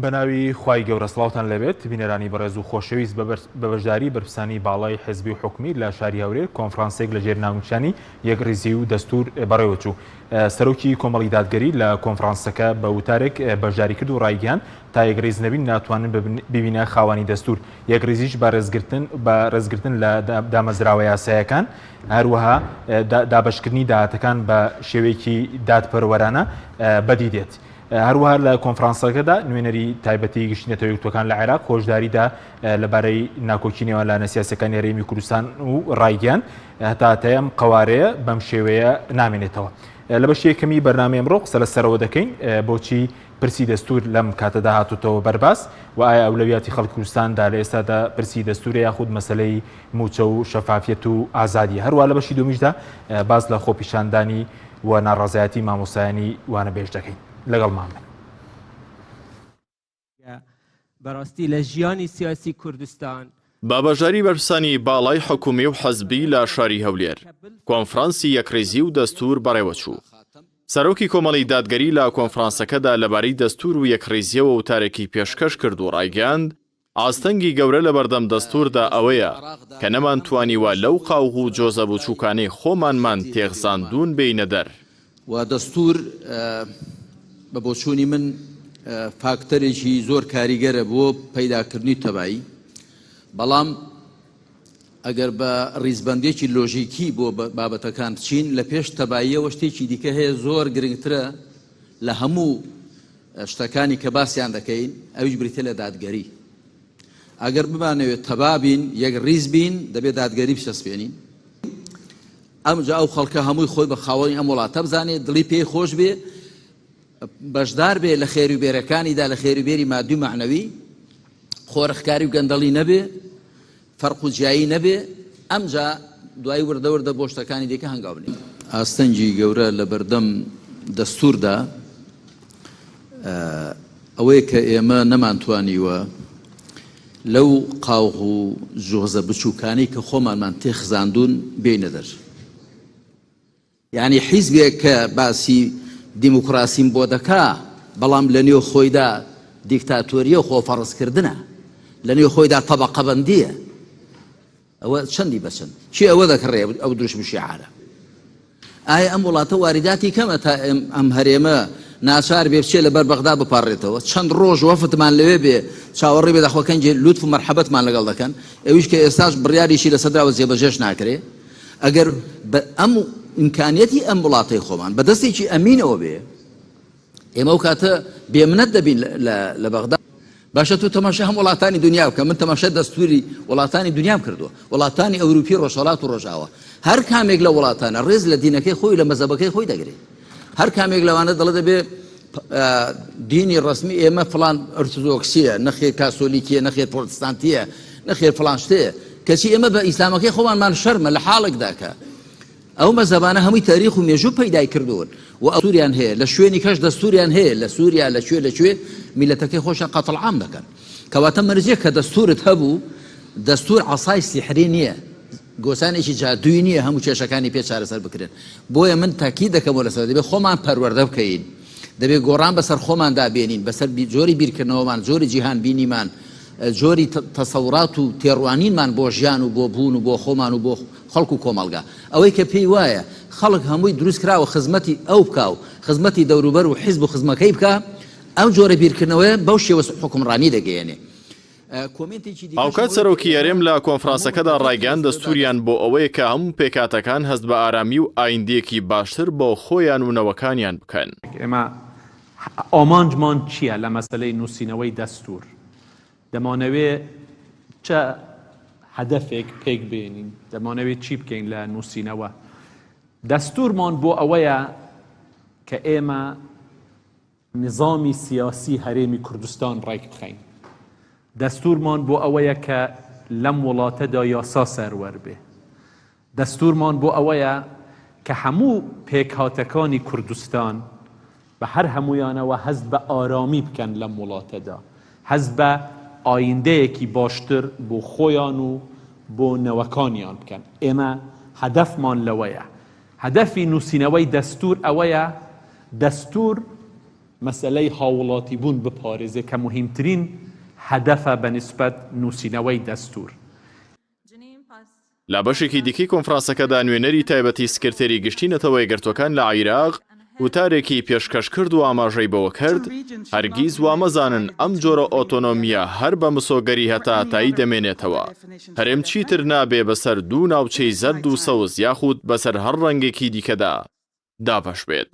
بەناوی خوای گەورە سڵاوتان لەبێت بینەرانی بەڕێز و خۆشەویست بە بەشداری بەرپرسانی باڵای حزبی و حکومی لە شاری هەورێر کۆنفرانسێک لە ژێر ناونیشانی یەکڕێزی و دەستور بەڕێوەچوو. سەرۆکی کۆمەڵی دادگەری لە کۆنفرانسەکە بە وتارێک بەشداری کرد و ڕایگەیاند تا یەکڕێز نەبین ناتوانن ببینە خاوەنی دەستور. یەکڕێزیش بە ڕێزگرتن لە دامەزراوە یاساییەکان هەروەها دابەشکردنی داهاتەکان بە شێوەیەکی دادپەروەرانە بەدی دێت. هەروەها لە کۆنفرانسەکەدا نوێنەری تایبەتی گشتنەتەوە یەکگرتوەکان لە عێراق خۆشداریدا لەبارەی ناکۆکی نێوانە سیاسەکانی هەرێمی کوردستان و ڕایگەیاند هەتا ئەم قەوارەیە بەم شێوەیە نامێنێتەوە. لە بەشی یەکەمی بەرنامەی ئەمڕۆ قسە لەسەرەوە دەکەین بۆچی پرسی دەستور لەم کاتەدا هاتوتەوە بەرباس و ئایا ئەولەویاتی خەڵکی کوردستاندا لە ئێستادا پرسی دەستورە یاخود مەسەلەی موچە و شەفافیەت و ئازادی. هەروە لە بەشی دومیشدا باز لە خۆپیشاندانی و ناڕازایەتی مامۆسایانی وانە بێژ دەکەین. لەگەڵمان بن. بەڕاستی لە ژیانی سیاسی کوردستان بابەژاری بەرپرسانی باڵای حکومی و حەزبی لە شاری هەولێر کۆنفرانسی یەکڕێزی و دەستور بەڕێوەچوو. سەرۆکی کۆمەڵی دادگەری لە کۆنفرانسەکەدا لەبارەی دەستور و یەکڕێزیەوە وتارێکی پێشکەش کرد و ڕایگەیاند ئاستەنگی گەورە لە بەردەم دەستوردا ئەوەیە کە نەمانتوانیوە لەو قاوغ و جۆزە بچووکانەی خۆمانمان تێغزاندون بینە دەر. و دەستور بە بۆچوونی من فاکتەرێکی زۆر کاریگەرە بۆ پەیداکردنی تەبایی، بەڵام ئەگەر بە ڕیزبەندێکی لۆژیکی بۆ بابەتەکان بچین لە پێش تەباییەوە شتێکی دیکە هەیە زۆر گرنگترە لە هەموو شتەکانی کە باسییان دەکەین، ئەویش بریتە لە دادگەری. ئەگەر بمانەوێت تەبابین یەک ڕیز بین دەبێت دادگەری بچەسپێنین. ئەمجا ئەو خەڵکە هەمووی خۆی بە خاوەنی ئەم وڵاتە بزانێت دڵی پێی خۆش بێ، بەشدار بێ لە خێروبێرەکانیدا لە خێروبێری مادی و معنەوی، خۆرەخکاری و گەندەڵی نەبێ، فەرق و جیایی نەبێ، ئەمجا دوای وردەوردە بۆ شتەکانی دیکە هەنگاو بنین. ئاستەنجی گەورە لە بەردەم دەستوردا ئەوەیە کە ئێمە نەمانتوانیوە لەو قاوغ و جۆزە بچووکانی کە خۆمانمان تێخزاندون بێنە دەر. یعنی حیزبێک کە باسی دیموکراسیم بۆ دەکا بەڵام لە نێو خۆیدا دیکتاتۆریە و خۆفەڕستکردنە، لە نێو خۆیدا تەبەقەبەندیە، ئەوە چەندی بەچەند چی ئەوە دەکڕێ ئەو دروشم شیعارە. ئایا ئەم وڵاتە واریداتی کەمە تا ئەم هەرێمە ناچار بێ بچێ لەبەر بەغدا بپارڕێتەوە؟ چەند ڕۆژ وەفتمان لەوێ بێ چاوەڕێ بێ داخۆکەنجێ لوتف و مەرحەبەتمان لەگەڵ دەکەن، ئەویش کە ئێستاش بڕیاریشی لەسەرداوە جێبەجێش ناکرێ. ئەگەر بە ئەم ئیمکانیەتی ئەم وڵاتەی خۆمان بە دەستێکی ئەمینەوە بێ، ئێمە ئەو کاتە بێمنەت دەبین لە بەغدا. باشە تو تەماشا هەم وڵاتانی دنیا بکە، من تەماشا دەستوری وڵاتانی دنیام کردووە، وڵاتانی ئەوروپی ڕۆژهەڵات و ڕۆژاوە. هەر کامێک لە وڵاتانە ڕێز لە دینەکەی خۆی لە مەزەبەکەی خۆی دەگرێت. هەر کامێک لەوانە دەڵێ دەبێ دینی ڕسمی ئێمە فلان ئۆرتۆدۆکسیە، نەخێر کاسۆلیکیە، نەخێر پرۆتستانتیە، نەخێر فلان شتەیە، کەچی ئێمە بە ئیسلامەکەی خۆمانمان شەرمە لە حاڵێکدا کە ئەو مەزەبانە هەمووی تاریخ و مێژوو پەیدای کردوون و ئەسووریان هەیە، لە شوێنی کەش دەستوریان هەیە، لە سووریا لەکوێ میلەتەکەی خۆشیان قەتڵ عام دەکەن. کەواتە مەرجێک کە دەستورت هەبوو، دەستور عەسای سیحری نییە، گۆسانێکی جادووی نییە هەموو کێشەکانی پێ چارەسەر بکرێن. بۆیە من تاکید دەکەم لەسەر دەبێت خۆمان پەروەردە بکەین، دەبێت گۆڕان بەسەر خۆماندا بێنین، بەسەر جۆری بیرکردنەوەمان، جۆری جیهان بینیمان، جۆری تەسەورات و تێڕوانینمان بۆ ژیان و بۆ بوون و بۆ خۆمان و بۆ خەڵک و کۆمەڵگا. ئەوەی کە پێی وایە خەڵک هەمووی دروست کراوە خزمەتی ئەو بکە و خزمەتی دەوروبەر و حیزب و خزمەکەی بکە، ئەو جۆرە بیرکردنەوەیە بەو شێوە حکومڕانی دەگەیەنێ. ئاوکات سەرۆکی یاریێم لە کۆنفرانسەکەدا ڕایگەیاند دەستوریان بۆ ئەوەیە کە هەموو پێکاتەکان هەست بە ئارامی و ئایندێکی باشتر بۆ خۆیان و نەوەکانیان بکەن. ئێمە ئامانجمان چییە لە مەسەلەی نووسینەوەی دەستور؟ دەمانەوێت چه هەدەفێک پێک بێنین، دەمانەوێت چی بکەین لە نووسینەوە؟ دەستورمان بۆ ئەوەیە کە ئێمە نظامی سیاسی هەرێمی کوردستان ڕێک بخەین. دەستورمان بۆ ئەوەیە کە لەم وڵاتەدا یاسا سەروەر بێ. دەستورمان بۆ ئەوەیە کە هەموو پێکهاتەکانی کوردستان بە هەر هەمویانەوە هەست بە ئارامی بکەن لەم وڵاتەدا، هەست بە ئایندەیەکی باشتر بۆ خۆیان و بۆ نەوەکانیان بکەن. ئێمە هەدەفمان لەوەیە. هەدەفی نووسینەوەی دەستور ئەوەیە دەستور مەسئلەی هاوڵاتی بوون بپارێزێ کە مهمترین هەدەفە بەنسبەت نووسینەوەی دەستور. لە بەشێکی دیکەی کۆنفرانسەکەدا نوێنەری تایبەتی سکرتێری گشتینەتەوە یەکگرتوەکان لە عێراق وتارێکی پێشکەش کرد و ئاماژەی بەوە کرد هەرگیز وامەزانن ئەم جۆرە ئۆتۆنۆمیە هەر بە مسۆگەری هەتاتایی دەمێنێتەوە. هەرێم چیتر نابێ بەسەر دوو ناوچەی زەرد و سەوز یاخود بەسەر هەر ڕەنگێکی دیکەدا دابەش بێت.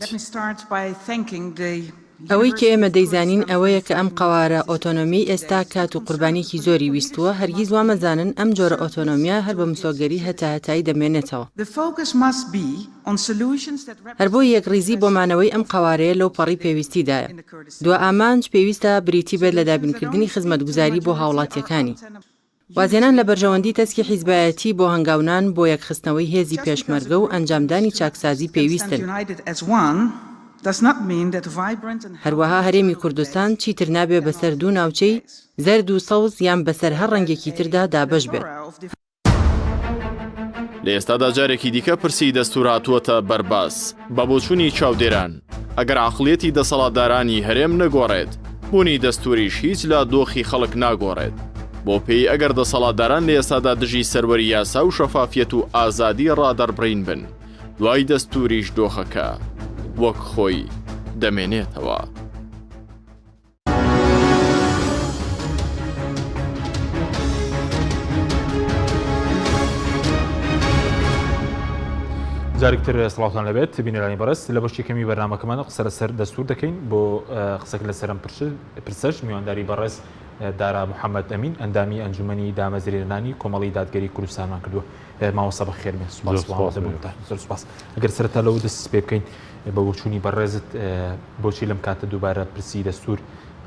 ئەوەی کە ئێمە دەیزانین ئەوەیە کە ئەم قەوارە ئۆتۆنۆمی ئێستا کات و قوربانێکی زۆری ویستووە هەرگیز وامەزانن ئەم جۆرە ئۆتۆنۆمیە هەر بە مسۆگەری هەتایی دەمێنێتەوە. هەر بۆ یەکڕیزی بۆمانەوەی ئەم قەوارەیە لەو پەڕی پێویستیدایە. دو ئامانج پێویستە بریتی بێت لە دابینکردنی خزمەتگوزاری بۆ هاوڵاتیەکانی. وازێنان لە بەرژەوەندی تەسکی حیزبایەتی بۆ هەنگاونان بۆ یەکخستنەوەی هێزی پێشمەرگە و ئەنجامدانی چاکسازی پێویستن. هەروەها هەرێمی کوردستان چیتر نابێ بەسەر دوو ناوچەی زەرد و سەوز یان بەسەر هەر ڕەنگێکی تردا دابەش بێت. لە ئێستادا جارێکی دیکە پرسی دەستور هاتووەتە بەرباس بە بۆچوونی چاودێران ئەگەر عەقڵیەتی دەسەڵاتدارانی هەرێم نەگۆڕێت بوونی دەستوریش هیچ لە دۆخی خەڵک ناگۆڕێت. بۆ پێی ئەگەر دەسەڵاتداران لە ئێستادا دژی سەروەری یاسا و شەفافیەت و ئازادی ڕادەربڕین بن دوای دەستوریش دۆخەکە وەک خۆی دەمێنێتەوە. جارێکتر سڵاوتان لەبێت بینەرانی بەڕست لە بەشی کەمی بەرنامەکەمانە قسە لەسەر دەستور دەکەین بۆ قسەک لەسەرم پرسەش میوانداری بەڕێز دارا محەممەد ئەمین ئەندامی ئەنجومەنی دامەزرێنانی کۆمەڵی دادگەری کوردستانمان کردووە. ماوەسە بەخێرمێ سوپاس. ئەگەر سەرەتا لەو دەست پێ بکەین بە وچوونی بەڕێزت بۆچی لەم کاتە دووبارە پرسی دەستور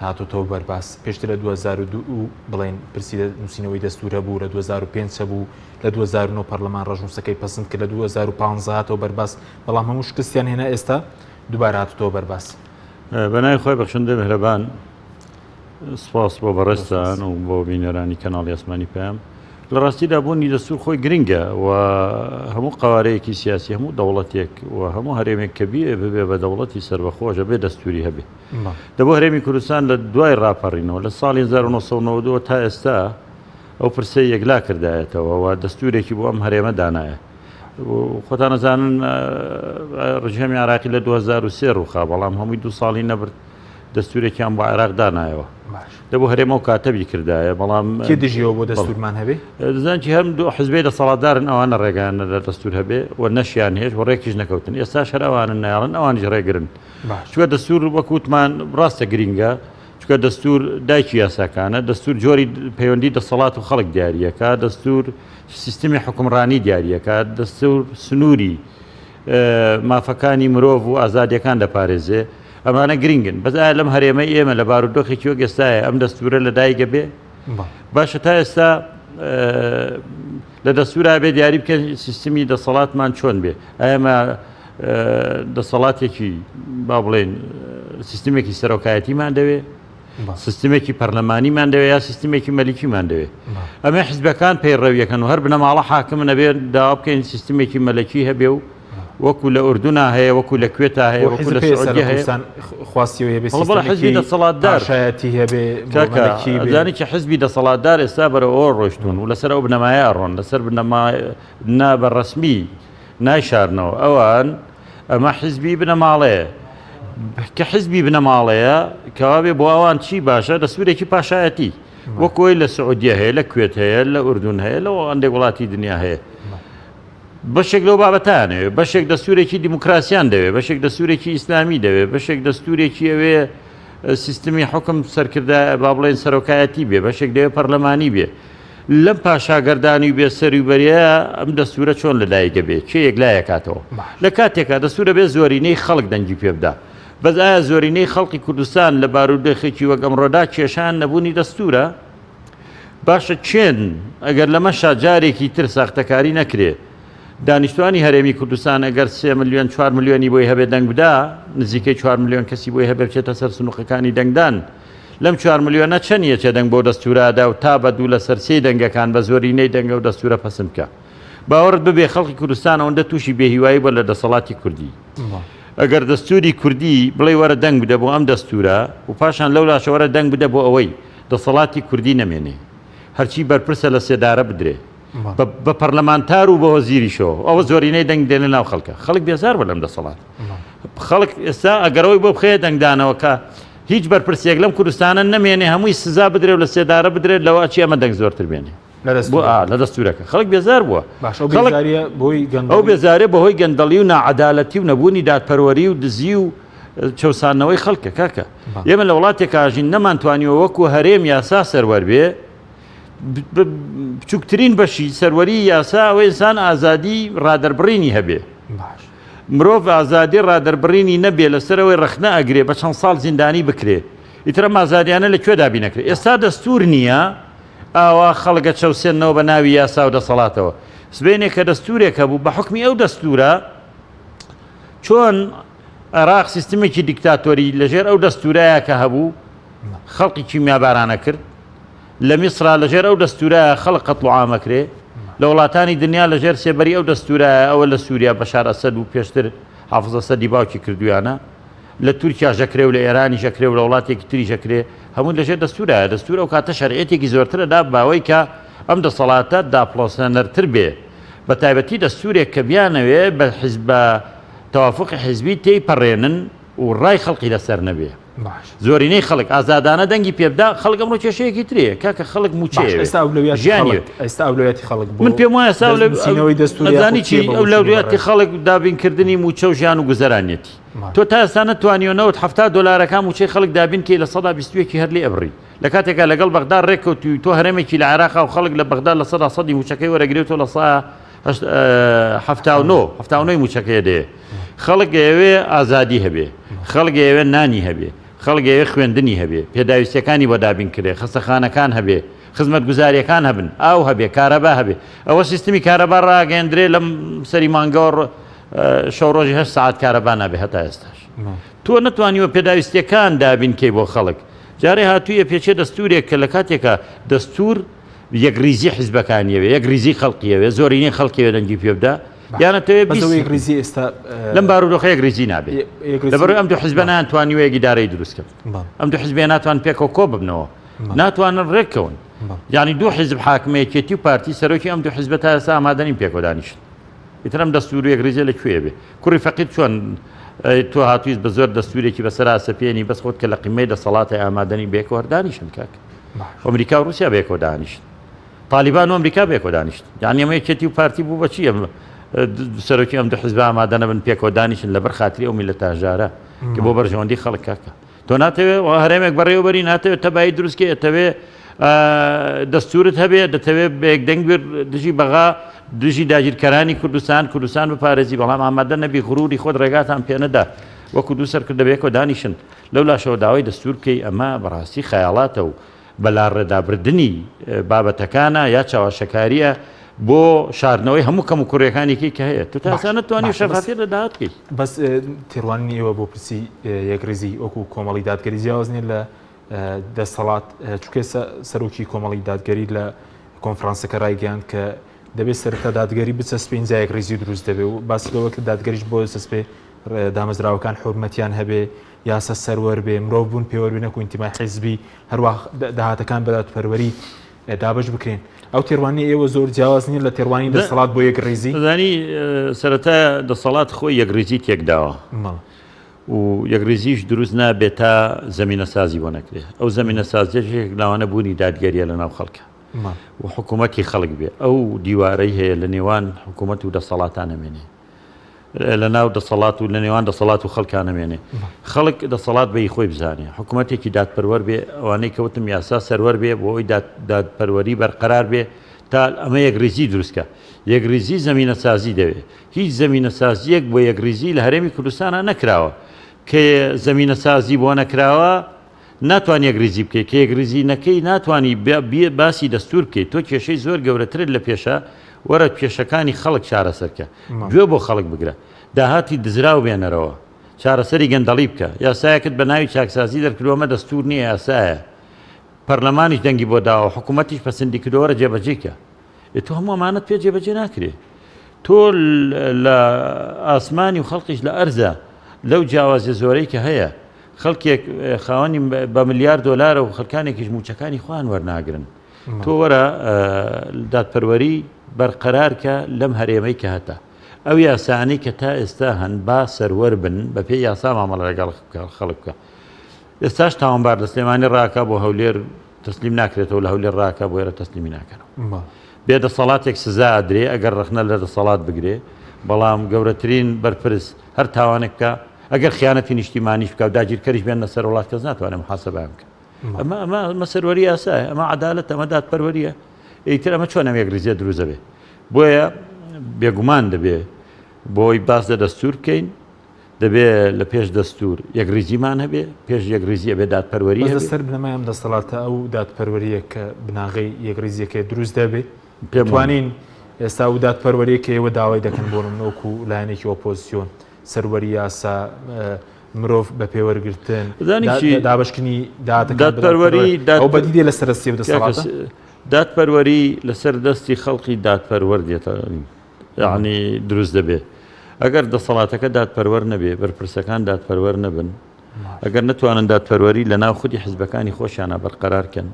هاتوتەوە بەرباس پێشتر لە 2002 بڵێن پرسی نووسینەوەی دەستورە بوو لە 2005 بوو لە 2009 پەرلەمان ڕەژنووسەکەی پەسەند کرد لە 2015 هاتەوە بەرباس بەڵام هەموو شکستیان هێنا ئێستا دووبارە هاتوتەوە بەرباس. بەنای خۆی بەخشندە مهرەبان سپاس بۆ بەڕێستان و بۆ بینەرانی کەناڵی ئاسمانی پێم. لە ڕاستیدا بوونی دەستور خۆی گرنگە و هەموو قوارەیەکی سیاسی هەموو دەوڵەتێک و هەموو هەرێمێک کە ببێ بە دەوڵەتی سەربەخۆشە بێ دەستوری هەبێ. دەبۆ هەرێمی کوردستان لە دوای ڕاپەڕینەوە لە ساڵی 1992 تا ئێستا ئەو پرسەی یەکلا کردایەتەوە و دەستورێکی بۆ ئەم هەرێمە دانایە. خۆتان نەزانن ڕژێمی عراقی لە 2003 ڕووخا بەڵام هەمووی 2 ساڵی نەبرد دەستورێکیان بۆ عێراق دانایەوە. دەبوو هەرێمە و کاتەبی کردایە بەڵام کێ دژیەوە بۆ دەستورمان هەبێ؟ دەزانکی هەم دوو حزبەی دەسەڵاتدارن ئەوانە ڕێگانە لە دەستور هەبێ و نەشیان هێش و ڕێکیش نەکەوتن. ئێستاش هەر ئەوانن نایڵن ئەوانیش ڕێگرن. چونکە دەستور وەکوتمان ڕاستە گرینگە چونکە دەستور دایکی یاساکانە دەستور جۆری پەیوەندی دەسەڵات و خەڵک دیاریەکە دەستور سیستمی حکومڕانی دیاریەکە دەستور سنووری مافەکانی مرۆڤ و ئازادیەکان دەپارێزێ. ئەمانە گرنگن بەس لەم هەرێمەی ئێمە لە بارودۆخێکی وەک ئێستاە ئەم دەستورە لە دایکە بێ باشە تا ئێستا لە دەستورا بێ دیاری بکەن سیستمی دەسەڵاتمان چۆن بێ ئەمە دەسەڵاتێکی با بڵێن سیستمێکی سەرۆکایەتیمان دەوێ سیستمێکی پەرلەمانیمان دەوێت یا سیستمێکی مەلەکیمان دەوێت ئەمە حیزبەکان پەیڕەویەکەن و هەر بنەماڵە حاکم نەبێت داوا بکەین سیستمێکی مەلەکی هەبێ و وەکو لە ئوردونا هەیە وەکو لە کوێتا هەیە وەکو لە سعودی هەیە خواستی هەبێ حزبی دەسەڵاتدار شایەتی هەبێ زانی کە حزبی دەسەڵاتدار ئێستا بەرەوە ڕۆشتون و لەسەر ئەو بنەمایە ڕۆن لەسەر بنەما بەڕەسمی نایشارنەوە ئەوان ئەمە حزبی بنەماڵەیە کە حزبی بنەماڵەیە کەوابێ بۆ ئەوان چی باشە دەسوورێکی پاشایەتی وەکۆی لە سعودی هەیە لە کوێت هەیە لە ئوردون هەیە لەوە ئەندێک وڵاتی دنیا هەیە بەشێک لەو بابەتانەوێ بەشێک دەستورێکی دیموکراسیان دەوێت بەشێک دەستورێکی ئیسلامی دەوێت بەشێک دەستورێکی ئەوێ سیستمی حکم سەرکردا با بڵێن سەرۆکایەتی بێ بەشێک دەوێت پەرلەمانی بێ لەم پاشاگەردانی و بێ سەروبەریە ئەم دەستورە چۆن لەلایەکە بێت چێ یەکلایە کاتەوە لە کاتێکا دەستورە بێ زۆرینەی خەڵک دەنگی پێ بدا بەس ئایا زۆرینەی خەڵکی کوردستان لە بارودۆخێکی وەک ئەمڕۆدا کێشان نەبوونی دەستورە باشە چێن ئەگەر لەمە شاجارێکی تر ساختەکاری نەکرێ دانیشتوانی هەرێمی کوردستان ئەگەر 3 ملیۆن 4 ملیۆنی بۆی هەبێ دەنگ بدا نزیکەی 4 ملیۆن کەسی بۆی هەبێ بچێتە سەر سنووقەکانی دەنگدان لەم 4 ملیۆنە چەندە چێ دەنگ بۆ دەستورادا و تا بە دوو لە سەرسەی دەنگەکان بە زۆرینەی دەنگە و دەستورە پەسەند بکە باوەڕت ببێ خەڵکی کوردستان ئەوەندە تووشی بێهیوایی بە لە دەسەڵاتی کوردی ئەگەر دەستوری کوردی بڵێ وەرە دەنگ بدە بۆ ئەم دەستورە و پاشان لەو لاشەوەرە دەنگ بدە بۆ ئەوەی دەسەڵاتی کوردی نەمێنێ هەرچی بەرپرسە لە سێدارە بدرێ بە پەرلەمانتار و بە وەزیریشەوە ئەوە زۆرینەی دەنگ دێنە ناو خەڵک بێزار بە لەم دەسەڵات خەڵک ئێستا ئەگەرەوەی بۆ بخێ دەنگدانەوە کە هیچ بەرپرسێک لەم کوردستانە نەمێنێ هەمووی سزا بدرێت لە سێدارە بدرێت لەوە چی ئەمە دەنگ زۆرتر بێنێ لە دەستورەکە خەڵک بێزار بووە ئەو بێزارێ بەهۆی گەندەڵی و ناعەدالەتی و نەبوونی دادپەروەری و دزی و چەسانەوەی خەڵکە کاکە ئێمە لە وڵاتێک ئاژین نەمانتوانیەوە وەکو هەرێم یاسا سەروەر بێ بچووکترین بەشی سەروەری یاسا ئەوە ئینسان ئازادی ڕادەربڕینی هەبێ مرۆڤ ئازادی ڕادەربڕینی نەبێ لەسەرەوەی ڕەخنە ئەگرێ بە چەند ساڵ زیندانی بکرێ ئیترە ئازادیانە لەکوێ دابین نەکرێت ئێستا دەستور نییە ئاوا خەڵگە چەوسێنەوە بە ناوی یاسا و دەسەڵاتەوە سبێنێک کە دەستورێک هەبوو بە حکمی ئەو دەستورە چۆن عێراق سیستمێکی دیکتاتۆری لەژێر ئەو دەستورایە کە هەبوو خەڵقی کیمیابارانە کرد لە میسرا لەژێر ئەو دەستورایە خەڵق قەتڵ و عامەکرێ لە وڵاتانی دنیا لەژێر سێبەری ئەو دەستورایە ئەوە لە سووریا بەشار ئەسەد و پێشتر حافز ئەسەدی باوکی کردویانە لە تورکیا ژەکرێ و لە ئێرانی ژەکرێ و لە وڵاتێکی تری ژەکرێ هەموو لەژێر دەستورایە دەستور ئەو کاتە شەرعێتێکی زۆرترە دا باوەی کە ئەم دەسەڵاتە داپڵۆسەنەرتر بێ بە تایبەتی دەستورێک کە بیانەوێ بە تەوافقی حیزبی تێی پەڕێنن و ڕای خەڵقی لەسەر نەبێ زۆرینەی خەڵک ئازادانە دەنگی پێبدا خەڵک ئەمڕۆ کێشەیەکی ترێ کاکە خەڵک موچێژیانی من پێم وایە ئەزانی چی ئەو لەولایەتی خەڵک دابینکردنی موچە و ژیان و گوزەرانێتی تۆ تا ئێستا نەتوانیەوەوە $70 موچەی خەڵک دابین کە لە 120 هەر لێ ئەبڕی لە کاتێکا لەگەڵ بەغدا ڕێککەوتوی تۆ هەرێمێکی لە عێراقا و خەڵک لە بەغدا لە 100 موچەکەی وەرەگرێتەوە لە 79 موچەکەی دێ خەڵک ئێوێ ئازادی هەبێ خەڵک ئێوێ نانی هەبێ خەڵک ئێوێ خوێندنی هەبێ پێداویستەکانی بۆ دابین کرێ خستەخانەکان هەبێ خزمەت گوزاریەکان هەبن ئاو هەبێ کارەبا هەبێ ئەوە سیستمی کارەبا ڕاگەندرێ لەم سەری مانگەوە شەو ڕۆژی 8 ساعت کارەبا نابێ هەتا ئێستاش تۆ نەتوانیوە پێداویستەکان دابینکەی بۆ خەڵک جارێ هاتوویە پێچێ دەستورێک کە لە کاتێکە دەستور یەکریزی حیزبەکانیەوێ یەکریزی خەڵقیەوێ زۆرینەی خەڵکیەوێ دەنگی پێبدا یانەتەوێت گریزی ئێستا لەم بارودۆخە یەکریزی نابێت لەبەرەوەی ئەم دوو حیزبە ناتوانیوە یەکیدارەی دروستکەن ئەم دوو حیزبێ ناتوان پێکەوە کۆ ببنەوە ناتوانن ڕێککەون یعنی دوو حیزب حاکمەیەکێتی و پارتی سەرۆکی ئەم دوو حیزبە تا ئێستا ئامادەنین پێکەوە دانیشن ئیتر ئەم دەستور و یەکریزیە لەکوێ بێ کوڕی فەقید چۆن تۆ هاتوویست بە زۆر دەستورێکی بەسەر ئاسەپێنی بەس خۆت کە لە قیمەی دەسەڵاتی ئامادەنی بێکەوە دانیشن کاک ئەمریکا و رووسیا بێکەوە دانیشت طالبان و ئەمریکا بێکەوە دانیشت یعنی ئەمە یەکێتی و پارتی بوو بەچی سەرۆکی ئەم دوو حیزب ئامادە بن پێکەوە دانیشن لەبەر خاتری ئەو میلەتە هەژارە کە بۆ بەرژەوەندی خەڵک کاکە تۆ ناتەوێت هەرێمێک بەڕێوەبەری ناتەوێت تەبایی دروستکە دەتەوێت دەستورت هەبێت دەتەوێت بەیەکدەنگ دژی بەغا دژی داگیرکەرانی کوردستان بپارێزی بەڵام ئامادە نەبی غروری خۆت ڕێگاتان پێ نەدا وەکو دوو سەرکرد دەبێتەوە دانیشن لەو لاشەوە داوای دەستور بکەی ئەمە بەڕاستی خەیاڵاتە و بەلا ڕێدابردننی بابەتەکانە یا چاوەشەکاریە بۆ شاردنەوەی هەموو کەم و کوڕیەکانێکی کە هەیە تو تاسان نتوانانی شەفافیە لەداهات بکەیت بەس تێڕوانی ئێوە بۆ پرسی یەکریزی وەکو کۆمەڵی دادگەری جیاوازنێ لە دەسەڵات چکێ سەرۆکی کۆمەڵی دادگەری لە کۆنفرانسەکە ڕایگەیاند کە دەبێت سەرەتا دادگەری بچەسپێن جا یەکریزی دروست دەبێت و باسی لەوە کە دادگەریش بۆ سەسپێ دامەزراوەکان حورمەتیان هەبێ یاسە سەروەر بێ مرۆڤ بوون پێوەبوون نەکو ئینتیمای حیزبی هەروە داهاتەکان بەدادپەروەری دابش بکرێن ئەو تێڕوانی ئێوە زۆر جیاواز نیە لە تێڕوانی دەسەڵات بۆ یەکریزی زانی سەرەتا دەسەڵات خۆی یەکریزی تێکداوە و یەکریزیش دروست نابێت تا زەمینە سازی بۆ نەکرێت ئەو زەمینە سازیێک لاوانە بوونی دادگەریە لە ناو خەڵکە و حکوومەتی خەڵک بێ ئەو دیوارەی هەیە لە نێوان حکوومەت و دەسەڵاتان نەمێنێ لە ناو دەسەڵات و لە نێوان دەسەڵات و خەڵکان نەمێنێ خەڵک دەسەڵات بەی خۆی بزانێ حکوومەتێکی دادپەروەر بێ ئەوانەی کەوتم یاسا سەروەر بێ بۆ ئەوی دادپەروەری بەرقەرار بێ تا ئەمە یەکریزی دروستکە یەکریزی زەمینە سازی دەوێت هیچ زەمینە سازیەک بۆ یەکریزی لە هەرێمی کوردستانە نەکراوە کە زەمینە سازی بۆ نەکراوە ناتوانانی یەکریزی بکەیت کە یەکریزی نەکەی ناتوانانی باسی دەستور بکەیت تۆ کێشەی زۆر گەورەترت لە پێشە وەرە کێشەکانی خەڵک چارەسەرکە گوێ بۆ خەڵک بگرە داهاتی دزراو بێنەرەوە چارەسەری گەندەڵی بکە یاسایەکت بە ناوی چاکسازی دەرکردووەمە دەستور نییە یاسایە پەرلەمانیش دەنگی بۆ داوە حکوومەتیش پەسەندی کردووەرە جێبەجێکە تۆ هەموو ئەمانەت پێ جێبەجێ ناکرێ تۆ لە ئاسمانی و خەڵقیش لە ئەرزە لەو جیاوازە زۆرەی کە هەیە خەڵکێک خاوەنی بە ملیار دۆلارە و خەڵکانێکیش موچەکانی خوان وەرناگرن تۆ وەرە دادپەروەری بەرقەرارکە لەم هەرێمەی کە هەتا ئەو یاسانەی کە تا ئێستا هەن با سەروەر بن بە پێی یاسا مامەڵە لەگەڵ خەڵک بکە ئێستاش تاوانبار لە سلێمانی ڕاکە بۆ هەولێر تەسلیم ناکرێتەوە لە هەولێر ڕاکە بۆ ئێرە تەسلیمی ناکەنەوە بێدەسەڵاتێک سزا ئەدرێ ئەگەر ڕخنە لە دەسەڵات بگرێ بەڵام گەورەترین بەرپرس هەر تاوانێک بکە ئەگەر خیانەتی نیشتیمانیش بکە و داگیرکەریش بێنە سەر وڵات کەس ناتوانێت محاسەبە بکە ئەمە سەروەری یاسایە ئەمە عەدالەتە ئەمە دادپەروەریە ئیتر ئەمە چۆن ئەم یەکریزیە دروست دەبێ بۆیە بێگومان دەبێ بۆی باس لە دەستور بکەین دەبێت لە پێش دەستور یەکریزیمان هەبێ پێش یەکریزی ئەبێ دادپەروەری سەر بنەمای ئەم دەسەڵاتە ئەو دادپەروەریە کە بناغی یەکریزیەکە دروست دەبێت پێوانین ئێستا و دادپەروەریەکە ئێوە داوای دەکەن بۆ نەوەکو لایەنێکی ئۆپۆزیسیۆن سەروەری یاسا مرۆڤ بە پێوەرگرتن دابشکنی دادپەروەری ئەو بەدیدێ لە سەرستی دەسەڵاتە دادپەروەری لەسەر دەستی خەڵکی دادپەروەر دێتە یعنی دروست دەبێت ئەگەر دەسەڵاتەکە دادپەروەر نەبێ بەرپرسەکان دادپەروەر نەبن ئەگەر نتوانن دادپەروەری لە ناو خودی حزبەکانی خۆشیانە بەرقەرارکەن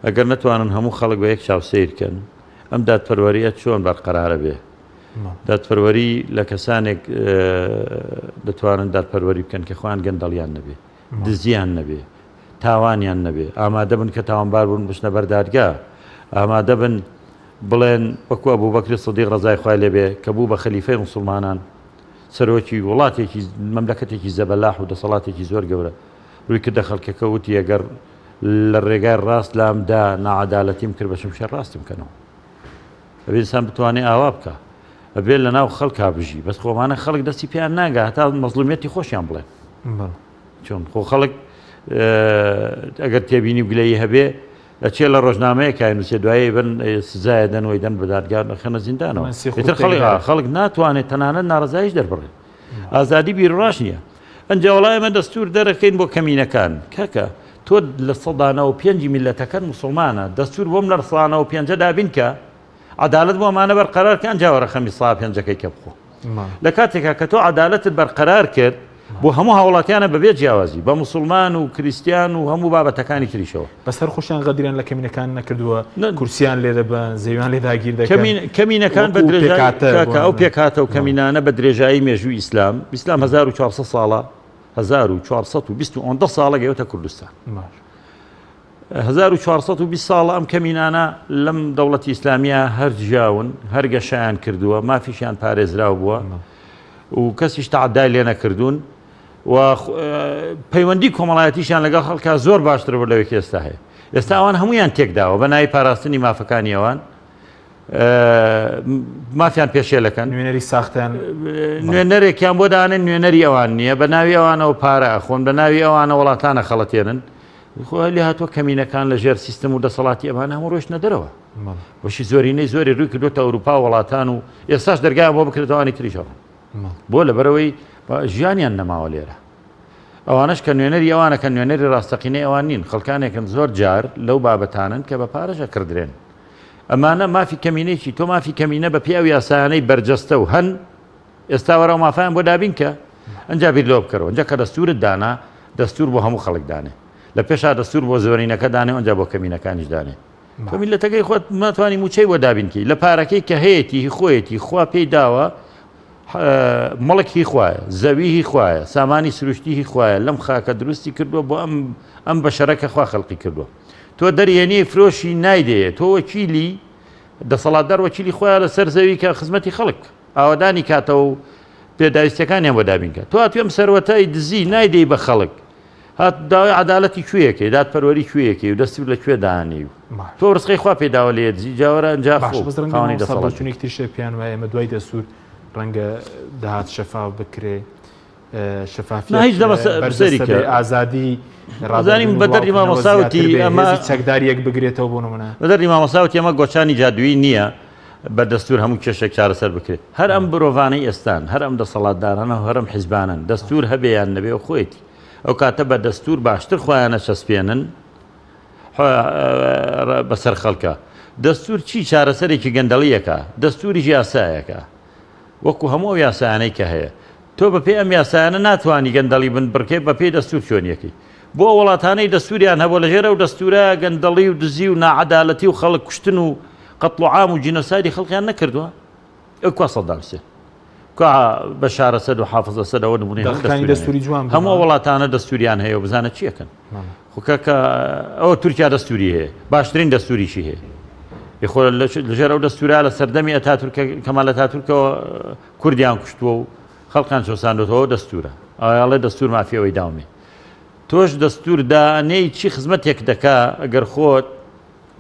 ئەگەر نتوانن هەموو خەڵک بە یەک چاوسەیرکەن ئەم دادپەروەریە چۆن بەرقەرارە بێ دادپەروەری لە کەسانێک دەتوانن دادپەروەری بکەن کە خۆیان گەندەڵیان نەبێ دزیان نەبێ تاوانیان نەبێ ئامادە بن کە تاوانبار بوون بچنە بەردادگا ئامادە بن بڵێن وەکو ئەبوبەکری سیدیق ڕەزای خوای لێبێ کە بوو بە خەلیفەی موسڵمانان سەرۆکی وڵاتێکی مەملەکەتێکی زەبەلاح و دەسەڵاتێکی زۆر گەورە ڕووی کردە خەڵکەکە وتی ئەگەر لە ڕێگای ڕاست لامدا نەعەدالەتیم کرد بە شمشێر ڕاستم بکەنەوە ئەبێ ئینسان بتوانێت ئاوا بکە ئەبێ لە ناو خەڵکا بژی بەس خۆمانە خەڵک دەستی پێیان ناگا هەتا مەزلومیەتی خۆشیان بڵێن چۆن خۆ خەڵک ئەگەر تێبینی بگلەیی هەبێ ئەچێ لە ڕۆژنامەیە کاینوسێ دوایی بن سزایە دەنەوەی دەن بەدادگار خەنە زیندانەوە ئێتر خەڵک ناتوانێت تەنانەت ناڕزایش دەربڕێت ئازادی بیرڕاش نییە ئەنجا وڵای ئەمە دەستور دەرەکەین بۆ کەمینەکان کاکە تۆ لە 195 میلەتەکان موسڵمانە دەستور بۆم لە 195 دابین کە عەدالەت بۆ ئەمانە بەرقەرار کە ئەنجا وەرە خەمی 105ەکەی کە بخۆ لە کاتێکا کە تۆ عەدالەتت بەرقەرار کرد بۆ هەموو هاوڵاتیانە بەبێ جیاوازی بە موسڵمان و کریستیان و هەموو بابەتەکانی تریشەوە بەسەر خۆشیان غەدیران لە کەمینەکان نەکردووە کورسیان لێ دەبن زەویان لێ داگیر دەکەن کەمینەکان بە ئەو پێکاتە و کەمینانە بە درێژایی مێژووی ئیسلام 1400 ساڵە 1420 ساڵە گەیوتە کوردستان 1420 ساڵە ئەم کەمینانە لەم دەوڵەتی ئیسلامیە هەرجیاون هەرگەشیان کردووە مافیشیان پارێزراو بووە و کەسیش تەعەدای لێ نەکردوون و پەیوەندی کۆمەڵایەتیشان لەگەڵ خەڵکا زۆر باشتر بوو لەوەی ئێستا هەیە ئێستا ئەوان هەمویان تێکداوە بە ناوی پاراستنی مافەکانی ئەوان مافیان پێشێلەکەن نوێنەری ساختیان نوێنەرێکیان بۆ دانێن نوێنەری ئەوان نییە بە ناوی ئەوانەوە پارە ئەخۆن بە ناوی ئەوانە وڵاتانە خەڵەتێنن خۆ لێ هاتووە کەمینەکان لە ژێر سیستم و دەسەڵاتی ئەمان هەموو ڕۆشتە دەرەوە بەشی زۆرینەی زۆری ڕووی کردوتە ئەوروپا وڵاتان و ئێستاش دەرگایان بۆ بکرێتەوانی تریشەوە بۆ لەبەرەوەی ژیانیان نەماوە لێرە ئەوانش کە نوێنەری ئەوانە کە نوێنەری ڕاستەقینەی ئەوان نین خەڵکانێکن زۆر جار لەو بابەتانن کە بە پارەژە کردرێن ئەمانە مافی کەمینەیەکی تۆ مافی کەمینە بە پێی ئەو یاسایانەی بەرجەستە و هەن ئێستا وەرە و مافایان بۆ دابین کە ئەنجا بیر لۆ بکەرەوە ئەنجا کە دەستورت دانا دەستور بۆ هەموو خەڵک دانێ لە پێشا دەستور بۆ زۆرینەکە دانێ ئەنجا بۆ کەمینەکانیش دانێ تۆ میلەتەکەی خۆت ناتوانانی موچەی بۆ دابینکی لە پارەکەی کە هەیەی خۆیەتی خوا پێی داوە مەڵکی خوایە زەویهی خوایە سامانی سروشتیهی خوایە لەم خاکە دروستی کردووە بۆ ئەم بەشەرەکە خوا خەڵقی کردووە تۆ دەریێنی فرۆشی نایدەیە تۆ وەکیلی دەسەڵاتدار وەکیلی خۆیان لەسەر زەوی کە خزمەتی خەڵک ئاوادانی کاتە و پێداویستەکانیان بۆ دابینکە تۆ هاتوێم سەروەتای دزی نایدەی بە خەڵک هات داوای عەدالەتی کوێیەکەی دادپەروەری کوێیەکەی و دەستی لە کوێ داهانی و تۆ ڕزقی خوا پێداوە لێ دزی جاوەرە ئەنجا خاوەنی دەسەڵات چونێکی تر پێیان وایە ئەمە دوای دەسوور ڕەنگە داهات شەفاف بکرێ شەفافیت ئازادی ڕازانیم بەدەر ئیمامۆساوتی ئەمە چەکداریەک بگرێتەوە بۆ نمونە بەدەر ئیمامۆساوتی ئەمە گۆچانی جادووی نییە بە دەستور هەموو کێشێک چارەسەر بکرێت هەر ئەم مرۆڤانەی ئێستان هەر ئەم دەسەڵاتدارانە و هەرم حیزبانن دەستور هەبێیان نەبێ و خۆیەتی ئەو کاتە بە دەستور باشتر خۆیانە چەسپێنن بەسەر خەڵکە دەستور چی چارەسەرێکی گەندەڵیەکە دەستوری یاسایەکە وەکو هەموو یاسایانەی کە هەیە تۆ بە پێی ئەم یاسایانە ناتوانانی گەندەڵی بن بڕکێ بە پێی دەستور چۆنیەکەی بۆ وڵاتانەی دەستوریان هەبوو لە ژێرە و دەستورە گەندەڵی و دزی و ناعەدالەتی و خەڵک کوشتن و قەتڵ و عام و جینۆسایدی خەڵکیان نەکردووە ئەو کا سەدام حوسێن بەشار ئەسەد و حافظ ئەسەد ئەوە نمونەی دەستوری جوان هەموو وڵاتانە دەستوریان هەیە و بزانە چیەکەن خوکەکە ئەوە تورکیا دەستوری هەیە باشترین دەستوریشی هەیە خۆ لەژێر ئەو دەستورا لە سەردەمی کەمال ئەتاتورکەوە کوردیان کوشتووە و خەڵکان چۆساندوتەوە دەستورە ئاڵێ دەستور مافیەوەی داومێ تۆش دەستور دانەی چی خزمەتێک دەکا ئەگەر خۆت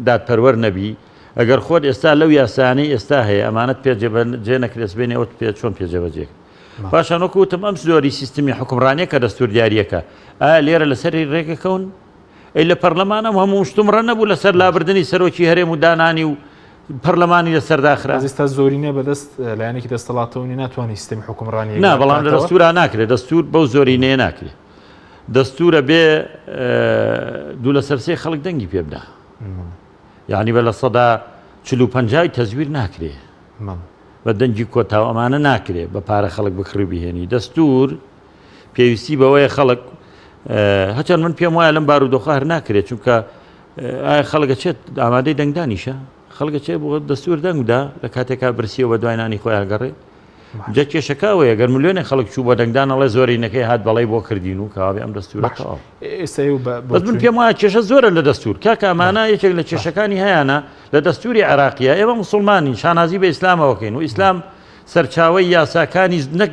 دادپەروەر نەبی ئەگەر خۆت ئێستا لەو یاسانەی ئێستا هەیە ئەمانەت پێجێ نەکرێسبێنێ ئەوت پێ چۆن پێجێبەجێک پاشان وەکو وتم ئەم زۆری سیستمی حکومڕانیە کە دەستور دیاریەکە ئایا لێرە لەسەری ڕێگەکەون ئەی لە پەرلەمانم هەموو شتمڕە نەبوو لەسەر لابردننی سەرۆکی هەرێم و دانانی و پەرلەمانی لەسەرداخرا ئێستا زۆرینە بەدەست لایەنێکی دەستەڵاتەوەنی ناتوانانی سیستمی حکومڕانی نا بەڵام لە دەستورا ناکرێت دەستور بەو زۆرینەیە ناکرێت دەستورە بێ دوو لە سەرسێ خەڵک دەنگی پێ بدە یعنی بە لە سەدا 45 تەزویر ناکرێ بە دەنگی کۆتاو ئەمانە ناکرێت بە پارە خەڵک بکڕی بهێنی دەستور پێویستی بەوەیە خەڵک هەچەند من پێم وایە لەم بارودۆخە هەر ناکرێت چونکە ئایا خەڵگە چێت ئامادەی دەنگدانیشە خەڵگە چێ بۆ دەستور دەنگدا لە کاتێکا برسیەوە بە دوایانی خۆی هەگەڕێ جە کێشەکەوەیە گەر ملیۆنێ خەڵک چوو بە دەنگدان ئەڵێ زۆرینەکەی هات بەڵی بۆ کردین و کاوێ ئەم دەستورەکەەوە بەس من پێم وایە کێشە زۆرە لە دەستور کاکە ئەمانە یەکێک لە کێشەکانی هەیەە لە دەستوری عێراقیە ئێمە مسلمانی شانازی بە ئیسلامەوەکەین و ئیسلام سەرچاوی یاساکانی نەک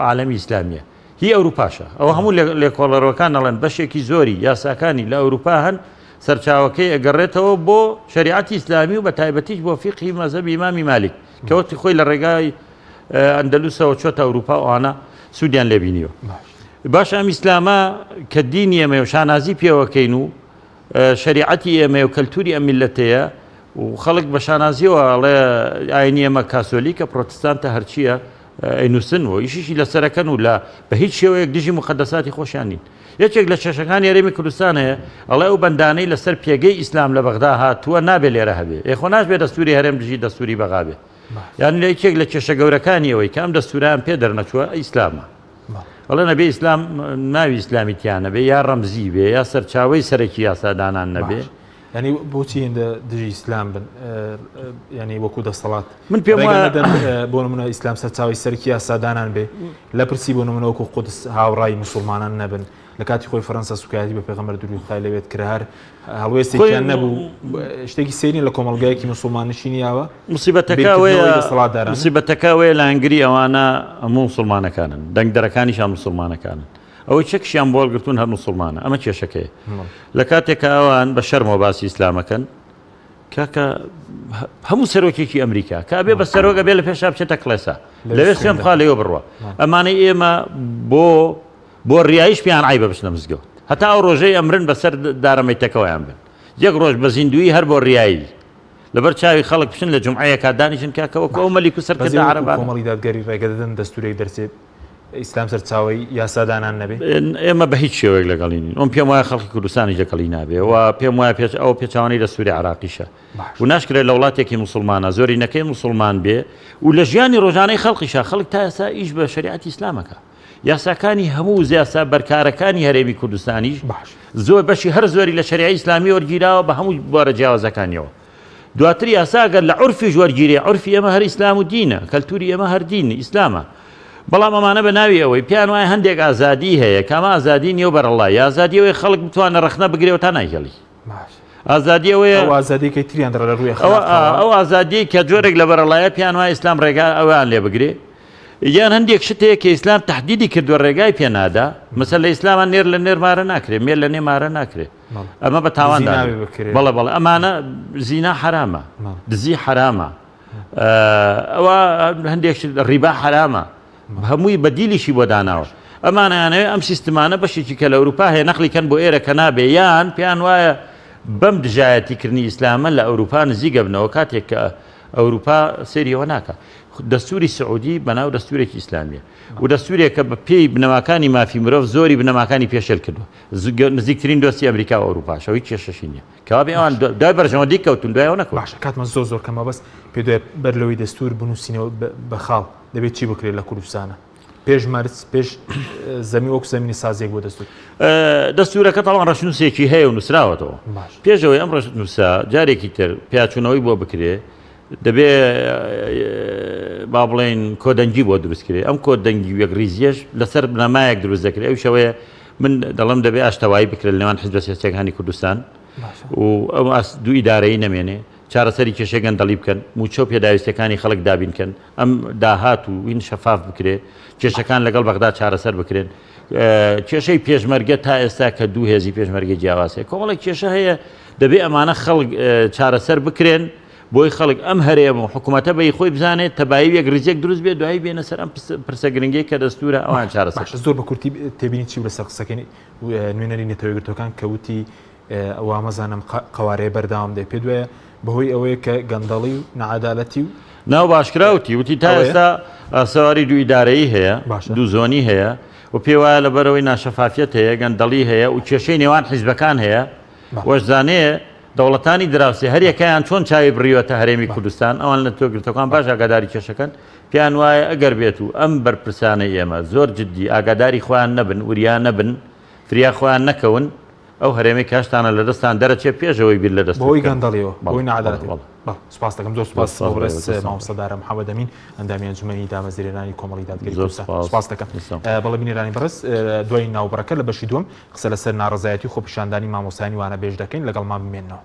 عالەمی ئیسلامیە هی ئەوروپاشە ئەوە هەموو لێکۆڵەرەوەکان ئەڵێن بەشێکی زۆری یاساکانی لە ئەوروپا هەن سەرچاوەکەی ئەگەڕێتەوە بۆ شریعەتی ئیسلامی و بە تایبەتیش بۆ فیقهی مەذهبی ئیمامی مالک کەوتی خۆی لە ڕێگای ئەندەلوسەوە چۆتە ئەوروپا ئەوانە سوودیان لێبینیوە باش ئەم ئیسلامە کە دینی ئێمە و شانازی پێوەکەین و شریعەتی ئێمە و کەلتوری ئەم میلەتەیە و خەڵک بە شانازیەوە ئەڵێ ئاینی ئێمە کاسۆلیکە پرۆتستانتە هەرچییە ئەینووسن و ئیشیشی لەسەرەکەن و لە بە هیچ شێوەیەک دژی مقدساتی خۆشیان نین یەکێک لە چێشەکانی هەرێمی کوردستان هەیە ئەڵێ ئەو بەندانەی لەسەر پێگەی ئیسلام لە بەغدا هاتووە نابێت لێرە هەبێ ئێخۆ ناشبێت دەستوری هەرێم دژی دەستوری بەغابێ یان لە یەکێک لە کێشە گەورەکانی ئەوەی کە ئەم دەستوریان پێ دەرنەچووە ئیسلامە ئەڵێ نەبێ ئیسلام ناوی ئیسلامیتیان نەبێ یا ڕەمزی بێ یا سەرچاوی سەرەکی یاسادانان نەبێ ینی بۆچی هێندە دژی ئیسلام بن ینی وەکو دەسەڵات من پێم بۆ نمونە ئیسلام سەرچاوی سەرکی یاسادانان بێ لە پرسی بۆ نمونە وەکو قودس هاوڕای موسڵمانان نەبن لە کاتی خۆی فەرەنسا سوکایەتی بە پێغەمبەر دووری خۆی لەوێت کرا هەر هەڵوێستێکیان نەبوو شتێکی سێرین لە کۆمەڵگایەکی موسڵمان نشینیاوە موسیبەتەکەوەیە لە ئەنگری ئەوانە هەموو موسڵمانەکانن دەنگدەرەکانیشان موسڵمانەکانن ئەوەی چەکشیان بۆ هەڵگرتوون هەر موسڵمانە ئەمە کێشەکەیە لە کاتێکە ئەوان بە شەرمەوە باسی ئیسلامەکەن کاکە هەموو سەرۆکێکی ئەمریکا کابێ بە سەرۆگە بێ لە پێشا بچێتە کڵێسا لەوێ سێم خوا لێوە بڕوە ئەمانەی ئێمە بۆ ڕیایش پیان عیبە بچنە مزگەوت هەتا ئەو ڕۆژەی ئەمرن بەسەر دارەمەیتەکەوەیان بن یەک ڕۆژ بە زیندوی هەر بۆ ڕیایی لەبەر چاوی خەڵک بچن لە جمعەیەکە دانیشن کاکەوەکو ئەو مەلیک و سەرکردە عەرەبان کۆمەڵی دادگەری ڕێگەدەدەن دەستورێک دەرچێت ئیسلام سەرچاوی یاسادانان نەبێ ئێمە بە هیچ شێوەیەک لەگەڵین ئەم پێم وایە خەڵکی کوردستانی جەکەڵی نابێ و پێم وایە ئەو پێچوانەی دەستوری عێراقیشە و ناشکرێت لە وڵاتێکی موسڵمانە زۆرینەکەی موسڵمان بێ و لە ژیانی ڕۆژانەی خەڵقیشە خەڵک تا ئێستا ئیش بە شریعەتی ئیسلامەکە یاساکانی هەموو یاسا بەرکارەکانی هەرێمی کوردستانیش زۆر بەشی هەر زۆری لە شریعەتی ئیسلامی وەرگیراوە بە هەموو بۆرە جیاوازەکانیەوە دواتر یاساگەر لە عورفی وەرگیرێ عورفی ئێمە هەر ئیسلام و دینە کەلتوری ئێمە هەر دین ئیسلامە بەڵام ئەمانە بە ناوی ئەوەی پیان وایە هەندێک ئازادی هەیە کەمە ئازادی نیە و بەرەڵای ئازادیەوەی خەڵک بتوانە ڕەخنە بگرێەوە تا نایگەڵی ئازادیەوەیە ئازادیکەی تریان دڕە ڕووی ئەو ئازادی کە جۆرێک لە بەرەڵایە پیان وایە ئیسلام ڕێگا ئەویان لێ بگرێ یان هەندێک شتەیە کە ئیسلام تهدیدی کردووە ڕێگای پێنادا مەسەل لە ئیسلامان نێر لە نێرمارە ناکرێت مێر لە نێمارە ناکرێت ئەمە بە تاواندا بەڵێ بەڵێ ئەمانە زینا حرامە دزی حرامە ئەوە هەندێک ڕیبا حرامە هەمووی بەدیلیشی بۆ داناوە ئەمانیانەوێ ئەم سیستمانە بەشێکی کە لە ئەوروپا هەیە نەقلیکەن بۆ ئێرە کە نابێ یان پێیان وایە بەم دژایەتیکردنی ئیسلامە لە ئەوروپا نزیگە بنەوە کاتێک کە ئەوروپا سێریەوە ناکە دەستوری سعودی بەناو دەستورێکی ئیسلامیە و دەستورێک کە بە پێی بنەماکانی مافی مرۆڤ زۆری بنەماکانی پێشێل کردو نزیکترین دۆستی ئەمریکا و ئەوروپاشەوەی کێشەشی نییە کەوابێ ئەوان دوای بەرژەوەندی کەوتون دوایەوە نەکە باشە کاتمە زۆر کەمە بەس پێ دوای بەرلەوەی دەستور بنووسینەوە بە خاڵ دەبێت چی بکرێت لە کوردستانە پێش مەرج پێش زەمی وەکو زەمینی سازێک بۆ دەستور دەستورەکە تاوان ڕەشنووسێکی هەیە و نووسراوەتەوە پێشەوەی ئەم ڕەشنووسا جارێکی تر پیاچوونەوەی بۆ بکرێ دەبێ با بڵێن کۆدەنگی بۆ دروستکرێ ئەم کۆدەنگی وەگریزیەش لەسەر بنەمایەک دروست دەکرێت ئەو شەوەیە من دەڵم دەبێ ئاشتەوایی بکرێت لەوان حیزب سیاسیەکانی کوردستان و ئەو دوو ئیدارەی نەمێنێ چارەسەری کێشەی گەندەڵی بکەن موچۆ پێداویستەکانی خەڵک دابینکەن ئەم داهات و وین شەفاف بکرێ کێشەکان لەگەڵ بەغدا چارەسەر بکرێن کێشەی پێشمەرگە تا ئێستا کە دوو هێزی پێشمەرگی جیاوازێ کۆمەڵی کێشە هەیە دەبێ ئەمانە خەڵک چارەسەر بکرێن بۆی خەڵک ئەم هەرێمە و حکوومەتە بەی خۆی بزانێت تەبایی یەکریزێک دروست بێت دوایی بێنە سەر ئەم پرسە گرنگی کە دەستورە ئەوان چارەسەر زۆر بە کورتی تێبینی چی لەسەر قسەکەی نوێنەری نێتەوەیەگرتوەکان کەوتی ئەوە مەزانم قوارەیە بەرداوام دێ پێ دوایە بەهۆی ئەوەیە کە گەندەڵی و نەعادالەتی و ناو باشکراوتی وتی تا ئێستا سەواری دوو ئیدارەیی هەیە دوو زۆنی هەیە و پێ وایە لەبەرەوەی ناشەفافیەت هەیە گەندەڵی هەیە و کێشەی نێوان حیزبەکان هەیە وەشزانەیە دەوڵەتانی دراوسێ هەر یەکەیان چۆن چاوی بڕیوەتە هەرێمی کوردستان ئەوان لە تۆگرتەکان باش ئاگاداری کێشەکەن پێیان وایە ئەگەر بێت و ئەم بەرپرسانەی ئێمە زۆر جددی ئاگاداری خۆیان نەبن وریان نەبن فریا خۆیان نەکەون ئەو هەرێمی کاشتانە لە دەستان دەرەچێت پێشەوەی بیر لە دەست بۆی گەندەڵیەوە بۆی نەعادالەتی سپاس دەکەم زۆر سپاس بەڕێز مامۆستادارە محەممەد ئەمین ئەندامی ئەنجومەنی دامەزرێنانی کۆمەڵی دادگەری کوردستان سپاس دەکەم بەڵێ بینێرانی بەڕێز دوای ناوبڕەکە لە بەشی دووەم قسە لەسەر ناڕزایەتی و خۆپیشاندانی مامۆستانی وانە بێژ دەکەین لەگەڵمان بمێنەوە.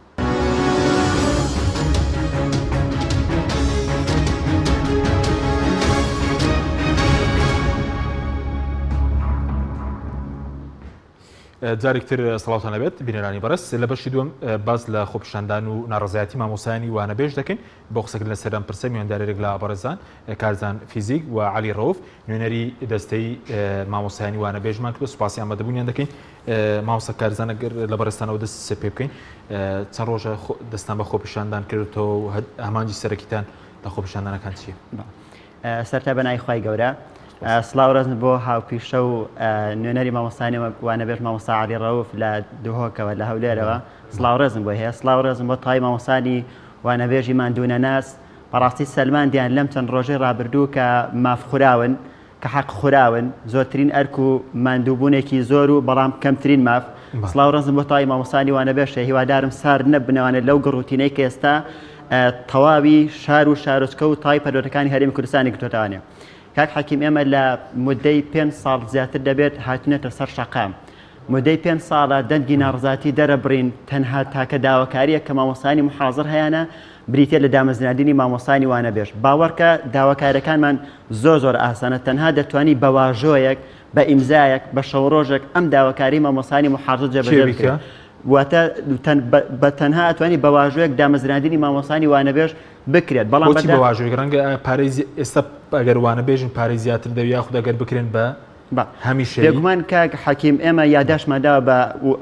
جارێکتر سەڵاتان لەبێت بینەرانی بەڕێز لە بەشی دووەم باز لە خۆپیشاندان و ناڕزایەتی مامۆسایانی وانە بێژ دەکەین بۆ قسەکردن لە سەردەم پرسە میواندارێک لە بەڕێزان کارزان فیزیک و علی ڕەوف نوێنەری دەستەی مامۆسایانی وانە بێژمان کرد سوپاسی ئامادەبوونیان دەکەین مامۆستا کارزانە لە بەڕێستانەوە دەست پێ بکەین چەند ڕۆژە دەستان بە خۆپیشاندان کردەوە و ئامانجی سەرەکیتان لە خۆپیشاندانەکان چییە؟ سەرتا بەنای خی گەورە سڵاو ڕزن بۆ هاوپیشە و نوێنەری مامۆستانی وانەبێژ مامۆستا علی ڕەوف لە دوهۆکەوە لە هەولێرەوە سڵاو ڕێزم بۆ هەیە سڵاو ڕێزم بۆ تای مامۆستانی وانەبێژی ماندوونە ناس بەڕاستی سەلماندیان لەم چەند ڕۆژەی ڕابردوو کە مافخوراون کە حەق خوراون زۆرترین ئەرک و ماندووبوونێکی زۆر و بەڵام کەمترین ماف سڵاو ڕێزم بۆ تای مامۆستانی وانەبێژە هیوادارم سار نەبنەوانێت لەو گەڕوتینەی کە ئێستا تەواوی شار و شارۆچکە و تای پەروەردەکانی هەرێمی کوردستانی گرتوتەوانێ کاک حەکیم ئێمە لە مودەی 5 ساڵ زیاتر دەبێت هاتونێتە سەر شەقام مودەی 5 ساڵە دەنگی ناڕزاتی دەرەبڕین تەنها تاکە داواکاریە کە مامۆستانی محازر هەیەە بریتێ لە دامەزراندنی مامۆستانی وانەبێژ باوەڕکە داواکارەکانمان زۆر ئاسانە تەنها دەتوانی بە واژۆیەک بە ئیمزایەک بە شەوڕۆژێک ئەم داواکاری مامۆستانی محازر جێبەجێ بکە واتە بە تەنها ئەتوانی بە واژۆیەک دامەزراندنی مامۆستانی وانەبێژ بکرێت بەڵام بە واژۆی ڕەنگە پارێزی ئێستا ئەگەر وانەبێژن پارێ زیاتر دەوی یاخود ئەگەر بکرێن بە هەمیشە بێگومان کاک حەکیم ئێمە یاداشماداوە بە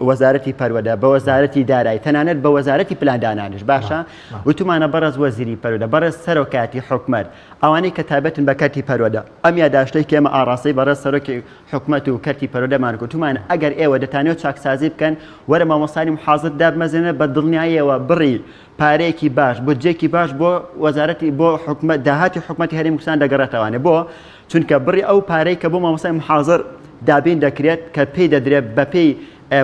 وەزارەتی پەروەدە بە وەزارەتی دارایی تەنانەت بە وەزارەتی پلاندانانش باشە وتمانە بەڕێز وەزیری پەروەدە بەڕێز سەرۆکاتی حکومەت ئەوانەی کە تایبەتن بە کەرتی پەروەدە ئەم یاداشتەی کە ئێمە ئاڕاستەی بەڕێز سەرۆکی حکومەت و کەرتی پەروەدەمان گوتومانە ئەگەر ئێوە دەتانێت چاکسازی بکەن وەرە مامۆستانی محازر دابمەزێنە بە دڵنیاییەوە بڕی پارەیەکی باش بودجێکی باش بۆ وەزارەتی بۆ حکومەت داهاتی حکومەتی هەرێمی کوردستان دەگەڕێتەوانێ بۆ چونکە بڕی ئەو پارەی کە بۆ مامۆستای محازر دابین دەکرێت کە پێی دەدرێت بە پێی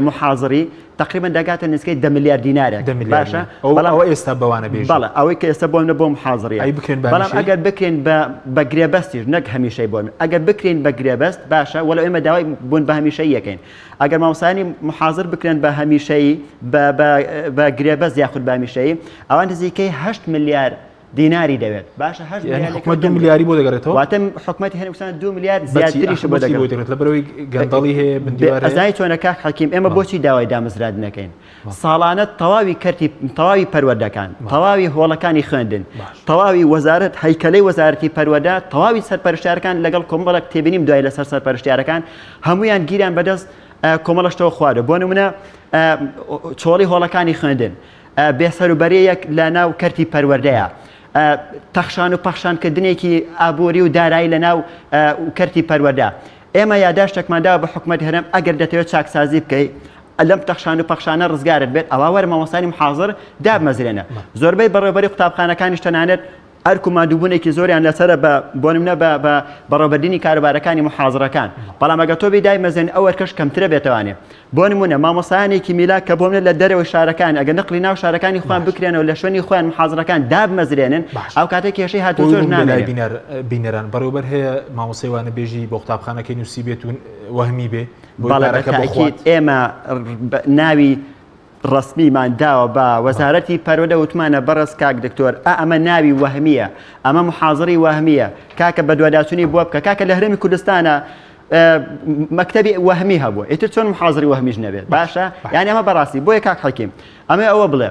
محازری تقریبا دەگاتە نزیکەی 10 ملیار دینارێک باشە بەڵام ئێستا بەوانە بێژ بەڵێ ئەوەی کە ئێستا بۆ بۆ محازری بەڵام ئەگەر بکرێن بە گرێبەستیش نەک هەمیشەی بۆن ئەگەر بکرێن بە گرێبەست باشە وەڵام ئێمە داوای بوون بە هەمیشەی یەکەین ئەگەر مامۆستانی محازر بکرێن بە هەمیشەی بە گرێبەست یاخود بە هەمیشەی ئەوان نزیکەی 8 ملیار دیناری دەوێت باشە حکومەت 2 ملیاری بۆ دەگەڕێتەوە واتە حکومەتی هەرێمی کوردستان 2 ملیار زیاتریش بۆ دەگەڕێت لەبەرەوەی گەندەڵی هەیە بندیوارە ئەزای چۆنە کاک حەکیم ئێمە بۆچی داوای دامەزراندنەکەین ساڵانە تەواوی پەروەردەکان تەواوی هۆڵەکانی خوێندن تەواوی وەزارەت هەیکەلەی وەزارەتی پەروەردە تەواوی سەرپەرشتیارەکان لەگەڵ کۆمەڵێک تێبینیم دوای لەسەر سەرپەرشتیارەکان هەمویان گیریان بەدەست کۆمەڵەشتەوە خوارە بۆ نمونە چۆڵی هۆڵەکانی خوێندن بێسەروبەریەک لە ناو کەرتی پەروەردەیە تەخشان و پەخشانکردنێکی ئابووری و دارایی لە ناو کەرتی پەروەردە ئێمە یاداشتێکمانداوە بە حکومەتی هەرێم ئەگەر دەتەوێت چاکسازی بکەیت لەم تەخشان و پەخشانە ڕزگارت بێت ئەوە وەرە مامۆستانی محازر دابمەزرێنە زۆربەی بەڕێوەبەری قوتابخانەکانیش تەنانەت ئەرک و مادووبوونێکی زۆریان لەسرە بۆ نمونە بە بەڕێوەبردننی کاروبارەکانی محازڕەکان بەڵام ئەگە تۆ بیدای مەزێن ئەو وەرکەش کەمترە بێتوانێ بۆ نمونە مامۆسایانێکی میلا کە بۆ منە لە دەرەوەی شارەکان ئەگە نقلی ناو شارەکانی خۆیان بکرێنەوە لە شوێنی خۆیان محازڕەکان دابمەزرێنن ئەو کاتێک کێشەی هاتوو زۆر نامێنێت بینەران بەڕێوەبەر هەیە مامۆسای وانە بێژی بۆ قوتابخانەکەی نووسی بێتون وەهمی بێ ئێمە ناوی ڕسمیمان داوە بە وەزارەتی پەروەردە وتمانە بەڕست کاک دکتۆر ئەمە ناوی وەهمیە ئەمە محازڕی وەهمیە کاکە بە دوواداچوونی بووە بکە کاکە لە هەرێمی کوردستانە مەکتەبی وەهمی هەبووە ئیتر چۆن محازڕی وەهمیش نەبێت باشە یانی ئەمە بەڕاستی بۆیە کاک حەکیم ئەمە ئەوە بڵێ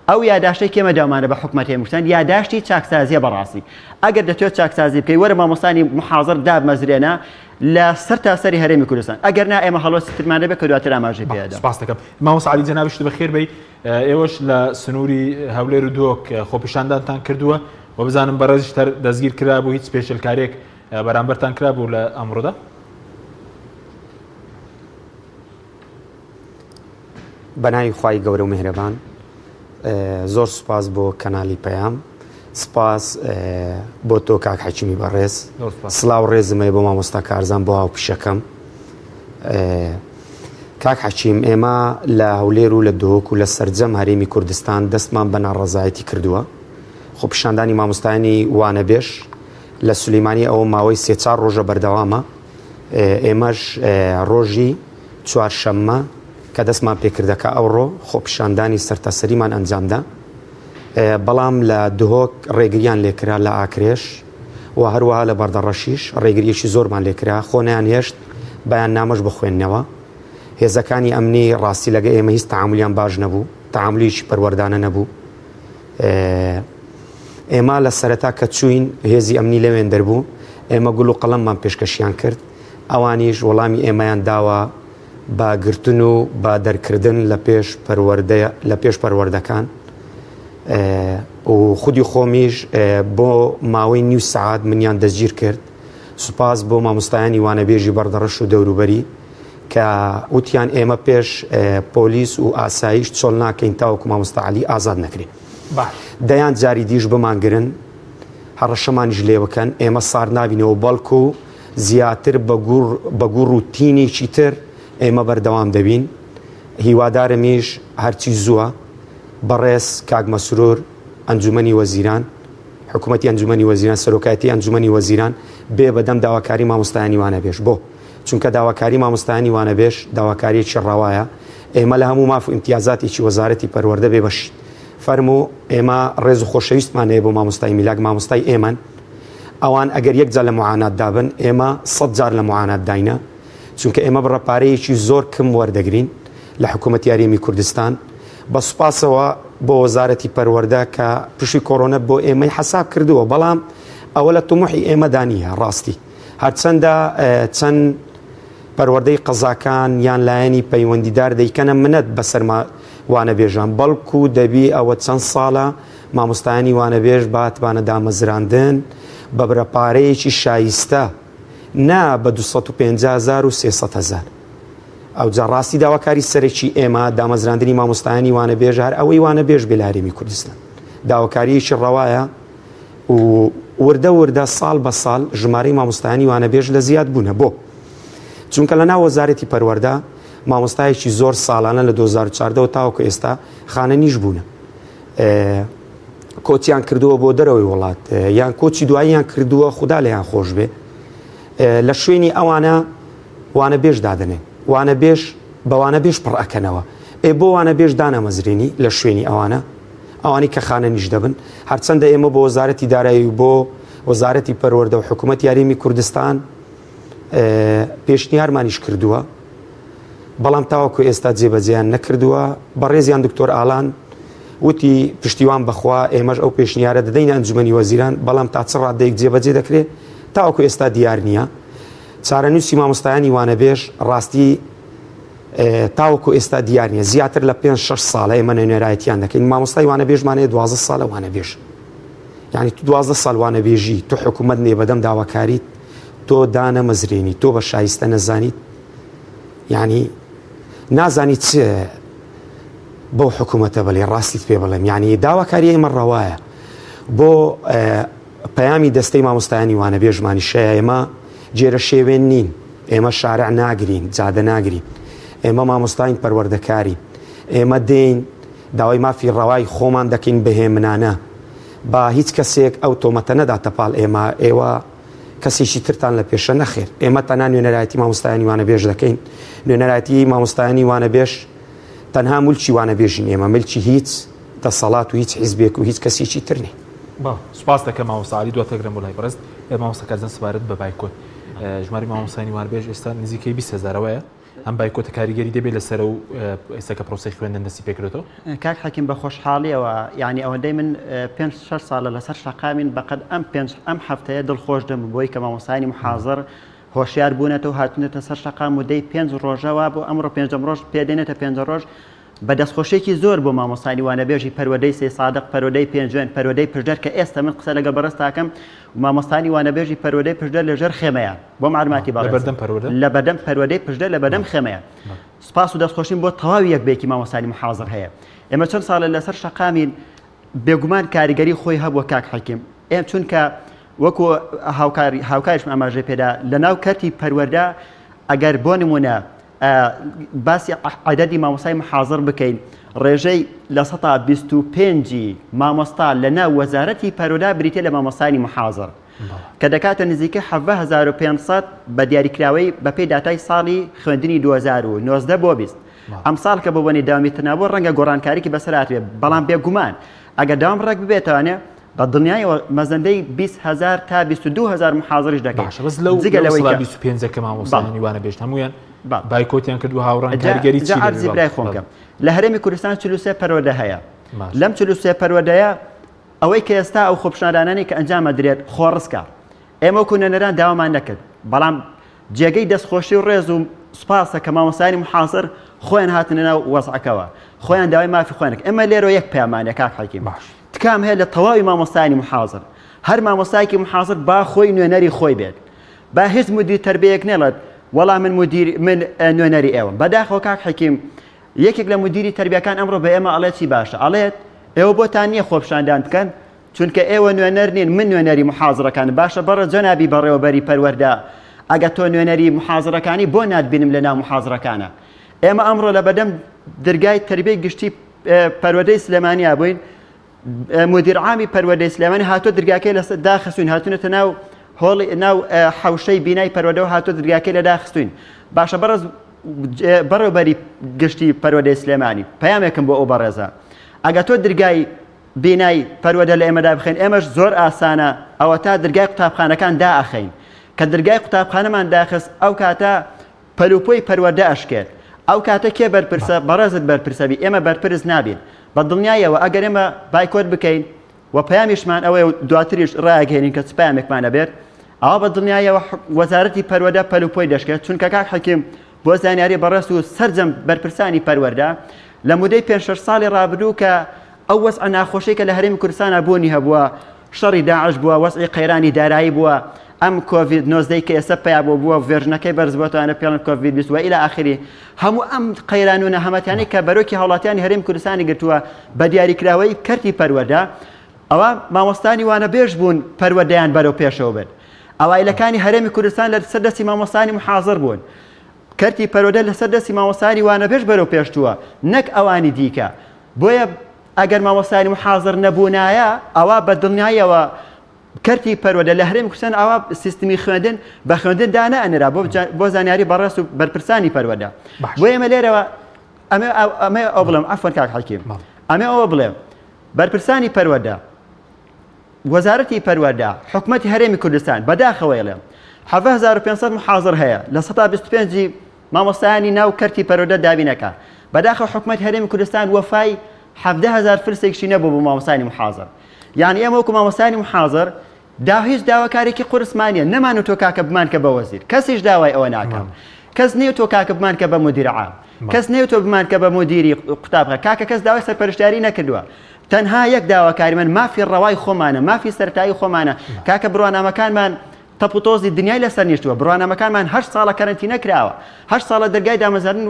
ئەو یاداشتەی کێمە داوامانە بە حکومەت هێمکوتان یاداشتی چاکسازیە بەڕاستی ئەگەر دەتوێت چاکسازی بکەی وەرە مامۆستانی محازڕ دابمەزرێنە لە سەر تاسەری هەرێمی کوردستان ئەگەر نا ئێمە هەڵۆسی ترمانە بێت کە دواتر ئاماژەی پێدا سپاس دەکەم مامۆستا عەلی جەنابی بەخێر بێی ئێوەش لە سنووری هەولێر و دۆک خۆپیشاندانتان کردووە و بزانم بەڕێزیشتر دەستگیر کرابوو هیچ سپێشلکارێک بەرامبەرتان کرابوو لە ئەمڕۆدا بەناوی خوای گەورە و میهرەبان زۆر سوپاس بۆ کەنالی پەیام سپاس بۆ تۆ کاک حەکیمی بەڕێز سڵاو ڕێزمەیە بۆ مامۆستا کارزان بۆ هاوپیشەکەم کاک حەکیم ئێمە لە هەولێر و لە دۆک و لە سەرجەم هەرێمی کوردستان دەستمان بە ناڕەزایەتی کردووە خۆپیشاندانی مامۆستایانی وانەبێژ لە سولەیمانی ئەوە ماوەی 3-4 ڕۆژە بەردەوامە ئێمەش ڕۆژی چوارشەممە کە دەستمان پێکردەکە ئەوڕۆ خۆپیشاندانی سەرتاسەریمان ئەنجامدا بەڵام لە دهۆک ڕێگریان لێکرا لە ئاکرێش و هەروەها لە بەردەڕەشیش ڕێگریەکی زۆرمان لێکرا خۆنیان هێشت بەیان نامەش بخوێندنەوە هێزەکانی ئەمنی ڕاستی لەگە ئێمە هیچ تەعاملیان باش نەبوو تەعاملیشی پەروەردانە نەبوو ئێمە لە سەرەتا کە چوین هێزی ئەمنی لەوێن دەربوو ئێمە گوڵ و قەڵەممان پێشکەشیان کرد ئەوانیش وەڵامی ئێمەیان داوە باگرتن و با دەرکردن لە پێش پەروەردەکان و خودی خۆمیش بۆ ماوەی نیو سعات منیان دەستگیر کرد سوپاس بۆ مامۆستایانی وانەبێژی بەردەڕەش و دەوروبەری کە وتیان ئێمە پێش پۆلیس و ئاسایش چۆڵ ناکەین تاوەکو مامۆستا عەلی ئازاد نەکرێت دەیان جاری دیش بمانگرن هەڕەشەمانیش لێ بکەن ئێمە سار نابینەوە بەڵکو زیاتر بە گوڕ و تینێکی تر ئێمە بەردەوام دەبین هیوادارمیش هەرچی زووە بەڕێز کاک مەسرور ئەنجومەنی وەزیران حکوومەتی ئەنجومەنی وەزیران سەرۆکایەتی ئەنجومەنی وەزیران بێ بەدەم داواکاری مامۆستایانی وانەبێژ بۆ چونکە داواکاری مامۆستایانی وانەبێژ داواکاریەکی ڕەوایە ئێمە لە هەموو ماف و ئیمتیازاتێکی وەزارەتی پەروەردە بێ بەشین فەرموو ئێمە ڕێز و خۆشەویستمان هەیە بۆ مامۆستای میلاک مامۆستای ئێمەن ئەوان ئەگەر یەک جار لە معانات دابن ئێمە 100 جار لە معانات داینە چونکە ئێمە بڕەپارەیەکی زۆر کم وەردەگرین لە حکوومەتی یاریمی کوردستان بە سوپاسەوە بۆ وەزارەتی پەروەردە کە پشی کۆڕۆنە بۆ ئێمەی حەساب کردووە بەڵام ئەوە لە تومحی ئێمەدانیە ڕاستی هەرچەندە چەند پەروەردەی قەزاکان یان لایەنی پەیوەندیدار دەیکەنە منەت بەسەرما وانەبێژان بەڵکو دەبی ئەوە چەند ساڵە مامۆستایانی وانەبێژ باتوانە دامەزراندن بە بڕەپارەیەکی شایستە نا بە 250,000 و 300,000 ئەو جا ڕاستی داواکاری سەرێکی ئێمە دامەزراندنی مامۆستایانی وانەبێژ هەر ئەوەی وانەبێژ بێ لە هەرێمی کوردستان داواکاریەکی ڕەوایە و وردە ساڵ بە ساڵ ژمارەی مامۆستایانی وانەبێژ لە زیاد بوونە بۆ چونکە لە ناو وەزارەتی پەروەردە مامۆستایەکی زۆر ساڵانە لە 2014 تاوەکو ئێستا خانە نیش بوونە کۆچیان کردووە بۆ دەرەوەی وڵات یان کۆچی دواییان کردووە خوددا لەیان خۆش بێ لە شوێنی ئەوانە وانەبێژ دادنێن وانەبێژ بە وانەبێژ پڕ ئەکەنەوە بۆ وانەبێژ دانەمەزرێنی لە شوێنی ئەوانی کە خانە نیش دەبن هەرچەندە ئێمە بۆ وەزارەتی دارایی و بۆ وەزارەتی پەروەردە و حکوومەتی یاریمی کوردستان پێشنیارمانیش کردووە بەڵام تاوەکو ئێستا جێبەجێیان نەکردووە بەڕێزیان دکتۆر ئالان وتی پشتیوان بەخوا ئێمەش ئەو پێشنیارە دەدەین ئەنجومەنی وەزیران بەڵام تا چ ڕادەیەک جێبەجێ دەکرێت تاوەکو ئێستا دیار نییە چارەنووسی مامۆستایانی وانەبێژ ڕاستی تاوەکو ئێستا دیار نییە زیاتر لە 5-6 ساڵە ئێمە نوێنەرایەتیان دەکەین مامۆستای وانەبێژمانەیە 12 ساڵە وانەبێژ یعنی تو 12 ساڵ وانەبێژی تو حکوومەت نێ بەدەم داواکاریت تۆ دانەمەزرێنی تۆ بە شایستە نەزانیت یعنی نازانی چ بۆ حکوومەتە بڵێ ڕاستیت پێ بڵێم یعنی داواکاری ئێمە ڕەوایە بۆ پەیامی دەستەی مامۆستایانی وانە بێژمانی شەیە ئێمە جێرە شێوێن نین، ئێمە شارع ناگرین، جادە ناگرین، ئێمە مامۆستاین پەروەردەکاری، ئێمە دێین داوای مافی ڕەوای خۆمان دەکەین بەهێمنانە با هیچ کەسێک ئەو تۆمەتە نەداتە پاڵ ئێوە کەسێکی ترتان لە پێشە نەخێر. ئێمە تەنها نوێنەرایەتی مامۆستایانی وانە بێژ دەکەین. نوێنەرایەتی مامۆستایانی وانە بێژ تەنها مولکی وانە بێژین، ئێمە ملکی هیچ دەسەڵات و هیچ حیزبێک و هیچ کەسێکی تر نی. سوپاس دەکەم مامۆستا دواتەگرم بۆ لای بەڕست مامۆستاکارزان سپارەت بە بایکۆت. ژماری مامۆستایانی وانەبێژ ئێستا نزیکەی 20,000ەوەیە. ئەم بایکۆتە کاریگەری دەبێت لەسەر و ئێستاکە پرۆسی خوێندن دەستی پێکرێتەوە. کاک حەکیم بە خۆشحاڵیەوە یعنی ئەوەندەی من 5-6 ساڵە لەسەر شەقامین بەقەد ئەم هەفتەیە دڵخۆش دەم بۆی کە مامۆستایانی محازر هۆشیار بوونێتەوە هاتونێتە سەر شەقام و دەی 5 ڕۆژەوە بۆ ئەمڕۆ 5 ڕۆژ پێدێنێتە 5 ڕۆژ بە دەستخۆشێکی زۆر بۆ مامۆستانی وانەبێژی پەروەدەی سێ سادق پەروەدەی پێنجوێن پەروەدەی پشدەر کە ئێستا من قسە لەگە بەڕست تاکەم و مامۆستانی وانەبێژی پەروەدەی پشدەر لەژێر خێمەیە بۆ معلوماتی باڵ لە بەردەم پەروەدەی پشدەر لە بەردەم خێمەیە. سپاس و دەستخۆشین بۆ تەواوی یەکبێکی مامۆستانی محازر هەیە. ئێمە چەند ساڵە لەسەر شەقامین بێگومان کاریگەری خۆی هەبووە کاک حەکیم. ئێمە چونکە وەکو هاوکاریشم ئاماژەی پێدا لە ناو کەرتی پەروەردە ئەگەر بۆ نمونە باسی عەدەدی مامۆستای محازر بکەین ڕێژەی لە 125 مامۆستا لە ناو وەزارەتی پەروەدا بریتێ لە مامۆستانی محازر کە دەکاتە نزیکە 7,500 بە دیاریکراوەی بەپێی داتای ساڵی خوێندنی 2019 بۆ 20. ئەم ساڵ کە بۆ بۆنی داوامیتنەوە ڕەنگە گۆڕانکاریکی بەسەرات بێت بەڵام بێگومان ئەگەر داوام ڕێک ببێتوانێ بە دنیایەوە مەزەندەی 20,000 تا 22,000 محازریش دەکەن. جگە لەوەی 25 مامۆستایانی وانەبێژ هەمویان بایکۆتیان کردو هاوڕان کاریگەری چی عەرزی برای خۆم بکەم. لە هەرێمی کوردستان 43 پەروەردە هەیە. لەم 43 پەروەردەیە ئەوەی کە ئێستا ئەو خۆپشاندانانی کە ئەنجام ئەدرێت خۆڕسکە. ئێمە وەکو نوێنەران داوامان نەکرد بەڵام جێگەی دەستخۆشی و ڕێز و سوپاسە کە مامۆستایانی محازر خۆیان هاتنە ناو وەزعەکەوە خۆیان داوای مافی خۆیان ئێمە لێرە یەک پەیامانە کاک حەکیم تکام هەیە لە تەواوی مامۆستایانی محازر هەر مامۆستایەکی محازر با خۆی نوێنەری خۆی بێت با هیچ مدیر تەربیەیەک نێڵێت وەڵام من نوێنەری ئێوە بەداخەوە کاک حەکیم یەکێک لە مدیری تەربیەکان ئەمڕۆ بە ئێمە ئەڵێ چی باشە ئەڵێت ئێوە بۆتان نییە خۆپشاندان بکەن چونکە ئێوە نوێنەر نین من نوێنەری محازرەکان باشە بەڕە جەنابی بەڕێوەبەری پەروەردە ئەگە تۆ نوێنەری محازرەکانی بۆ ناتبینم لە ناو محازرەکانە ئێمە ئەمڕۆ لە بەدەم دەرگای تەربیەی گشتی پەروەردەی سلێمانیا بووین مدیر عامی پەروەردەی سلێمانی هاتۆ دەرگاکەی لە داخستوین هاتوونەتە ناو هۆڵی ناو حەوشەی بینای پەروەردەوە هاتۆ دەرگاکەی لە داخستوین باشە بەڕز بەڕێوەبەری گشتی پەروەردەی سلێمانی پەیامێکم بۆ ئەو بەڕێزە ئەگە تۆ دەرگای بینای پەروەردە لە ئێمەدا بخەین ئێمەش زۆر ئاسانە ئەوە تا دەرگای قوتابخانەکان دائەخەین کە دەرگای قوتابخانەمان داخست ئەو کاتە پەلوپۆی پەروەردە ئەشکێت ئەو کاتە کێ بەرپرسە بەڕێزت بەرپرسەبی ئێمە بەرپرس نابین بە دڵنیایەوە ئەگەر ئێمە بایکۆت بکەین و پەیامیشمان ئەوەیە دواتریش ڕاگەێنین کە چ پەیامێکمانە بێت ئەوە بە دڵنیایەوە وەزارەتی پەروەردە پەلوپۆی دەشکێت چونکە کاک حەکیم بۆ زانیاری بەڕێز و سەرجەم بەرپرسانی پەروەردە لە مودەی 5-6 ساڵی ڕابردوو کە ئەو وەزع ناخۆشەی کە لە هەرێمی کوردستانە بوونی هەبووە شەڕی داعش بووە وەزعی قەیرانی دارایی بووە ئەم کۆڤید 19 کە ئێستا پیا بووە ڤێژنەکەی بەرزبووەوانە پێڵن کۆڤید 20 و إلى آخره هەموو ئەم قەیران و نەهەمەتیانەی کە بەرۆکی هاوڵاتیانی هەرێمی کوردستانی گرتووە بە دیاریکراوەی کەرتی پەروەردە ئەوە مامۆستانی وانە بێژ بوون پەروەردەیان بەرەو پێشەوە بێت ئەوایلەکانی هەرێمی کوردستان لە سەردەستی مامۆستانی محازر بوون کەرتی پەروەردە لە سەردەستی مامۆستانی وانە بێژ بەرەو پێشتووە نەک ئەوانی دیکە بۆیە ئەگەر مامۆستانی محازر نەبوونایە ئەوە بە دڵنیایەوە کەرتی پەروەردە لە هەرێمی کوردستان ئەوە سیستمی خوێندن بە خوێندن دانائەنرا بۆ زانیاری بەڕێز و بەرپرسانی پەروەردە بۆ ئێمە لێرەوە ئەمە ئەو بڵێم عەفوەن کاک حەکیم ئەمە ئەوە بڵێم بەرپرسانی پەروەردە وەزارەتی پەروەردە حکومەتی هەرێمی کوردستان بەداخەوە ئەڵێم 7,500 محازر هەیە لە 125 مامۆستایانی ناو کەرتی پەروەردە دابینەکە بەداخەوە حکومەتی هەرێمی کوردستان وەفای 17,000 فرسێکشی نەبوو بۆ مامۆستانی محازر یعنی ئێمە وەکو مامۆستانی محازر هیچ داواکارێکی قورسمانیە نەمان و تۆ کاکە بمان کە بە وەزیر کەسیش داوای ئەوە ناکەم کەس نییە تۆ کاکە بمان کە بە مدیر عام کەس نییە تۆ بمان کە بە مدیری قوتابخانە کاکە کەس داوای سەرپەرشتیاری نەکردووە تەنها یەک داواکاری من مافی ڕەوای خۆمانە مافی سەرتایی خۆمانە کاکە بڕوانامەکانمان تەپوتۆزی دنیای لەسەر نیشتووە بڕوانامەکانمان 8 ساڵە کەرەنتی نەکراوە 8 ساڵە دەرگای دامەزارن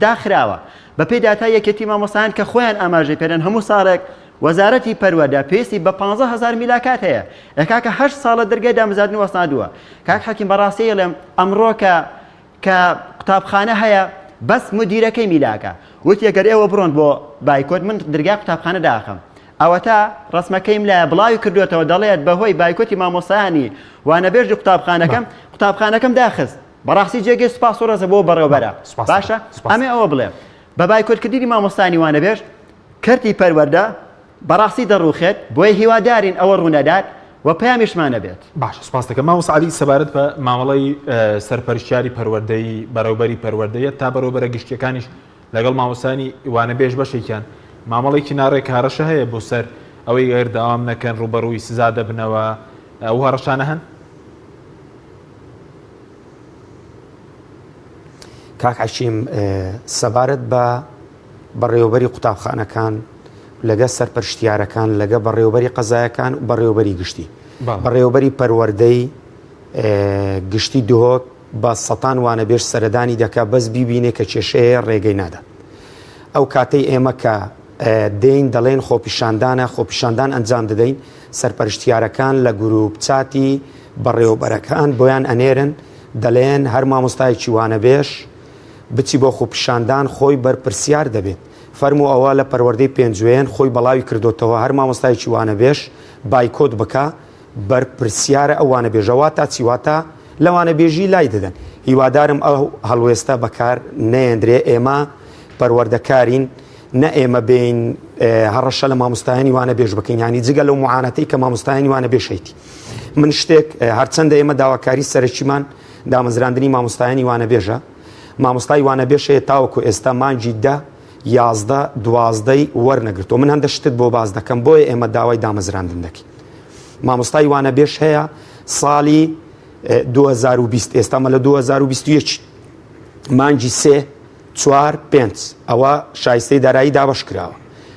داخراوە بە پێی داتای یەکێتی مامۆستایان کە خۆیان ئاماژەی پێدەن هەموو ساڵێک وەزارەتی پەروەردە پێویستی بە 15,000 میلاکات هەیە کاکە 8 ساڵە دەرگای دامەزاردنی وەستاندووە کاک حەکیم بەڕاستی ئەڵێم ئەمڕۆ کە قوتابخانە هەیە بەس مدیرەکەی میلاکە وتی ئەگەر ئێوە بڕۆن بۆ بایکۆت من دەرگای قوتابخانە داخەم ئەوە تا ڕسمەکەیم لە بڵاوی کردوێتەوە دەڵێت بەهۆی بایکۆتی مامۆسایانی وانەبێژی قوتابخانەکەم داخست بەڕاستی جێگەی سوپاس و ڕێزە بۆ بەڕێوەبەرە باشە ئەمێ ئەوە بڵێ بە بایکۆتکردنی مامۆستانی وانەبێژ کەرتی پەروەردە بەڕاستی دەڕوخێت بۆیە هیوادارین ئەوە ڕوونەدات و پەیامیشمانە بێت باش سپاس دەکەم مامۆستا عەلی سەبارەت بە مامەڵەی سەرپەرشتیاری پەروەردەی بەڕێوەبەری پەروەردەیە تا بەڕێوەبەرە گشتیەکانیش لەگەڵ مامۆستانی وانەبێژ بەشێکیان مامەڵێکی ناڕێک هەڕەشە هەیە بۆ سەر ئەوەی گەر داوام نەکەن ڕوبەڕووی سزا دەبنەوە ئەو هەڕەشانە هەن کاک حەشیم سەبارەت بە بەڕێوەبەری قوتابخانەکان لەگە سەرپەرشتیارەکان لەگە بەڕێوەبەری قەزایەکان و بەڕێوەبەری گشتی بەڕێوەبەری پەروەردەی گشتی دهۆک بە سەتان وانەبێژ سەردانی دەکا بەس بیبینێ کە کێشەیە ڕێگەی نادات ئەو کاتەی ئێمە کە دێین دەڵێن خۆپیشاندانە خۆپیشاندان ئەنجام دەدەین سەرپەرشتیارەکان لە گروپ چاتی بەڕێوەبەرەکان بۆیان ئەنێرن دەڵێن هەر مامۆستایەکی وانەبێژ بچی بۆ خۆپیشاندان خۆی بەرپرسیار دەبێت فەرمو ئەوە لە پەروەردەی پێنجوێن خۆی بەڵاوی کردوتەوە هەر مامۆستایەکی وانەبێژ بایکۆت بکە بەرپرسیارە ئەو وانەبێژەوە تا چیواتە لە وانەبێژی لای دەدەن هیوادارم ئەو هەڵوێستە بەکار نەیەندرێ ئێمە پەروەردەکارین نە ئێمە بین هەڕەشە لە مامۆستایانی وانەبێژ بکەین ینی جگە لەو معانەتەی کە مامۆستایانی وانەبێژیتی من شتێک هەرچەندە ئێمە داواکاری سەرەکیمان دامەزراندنی مامۆستایانی وانەبێژە مامۆستای وانەبێژ هەیە تاوەکو ئێستا مانجی 10 وەرنەگرتەوە من هەندە شتت بۆ باز دەکەم بۆیە ئێمە داوای دامەزراندن دەکەین مامۆستای وانەبێژ هەیە ساڵی 2020 ئێستامە لە 2021 مانجی 3 4 5 ئەوە شایستەی دارایی دابش کراوە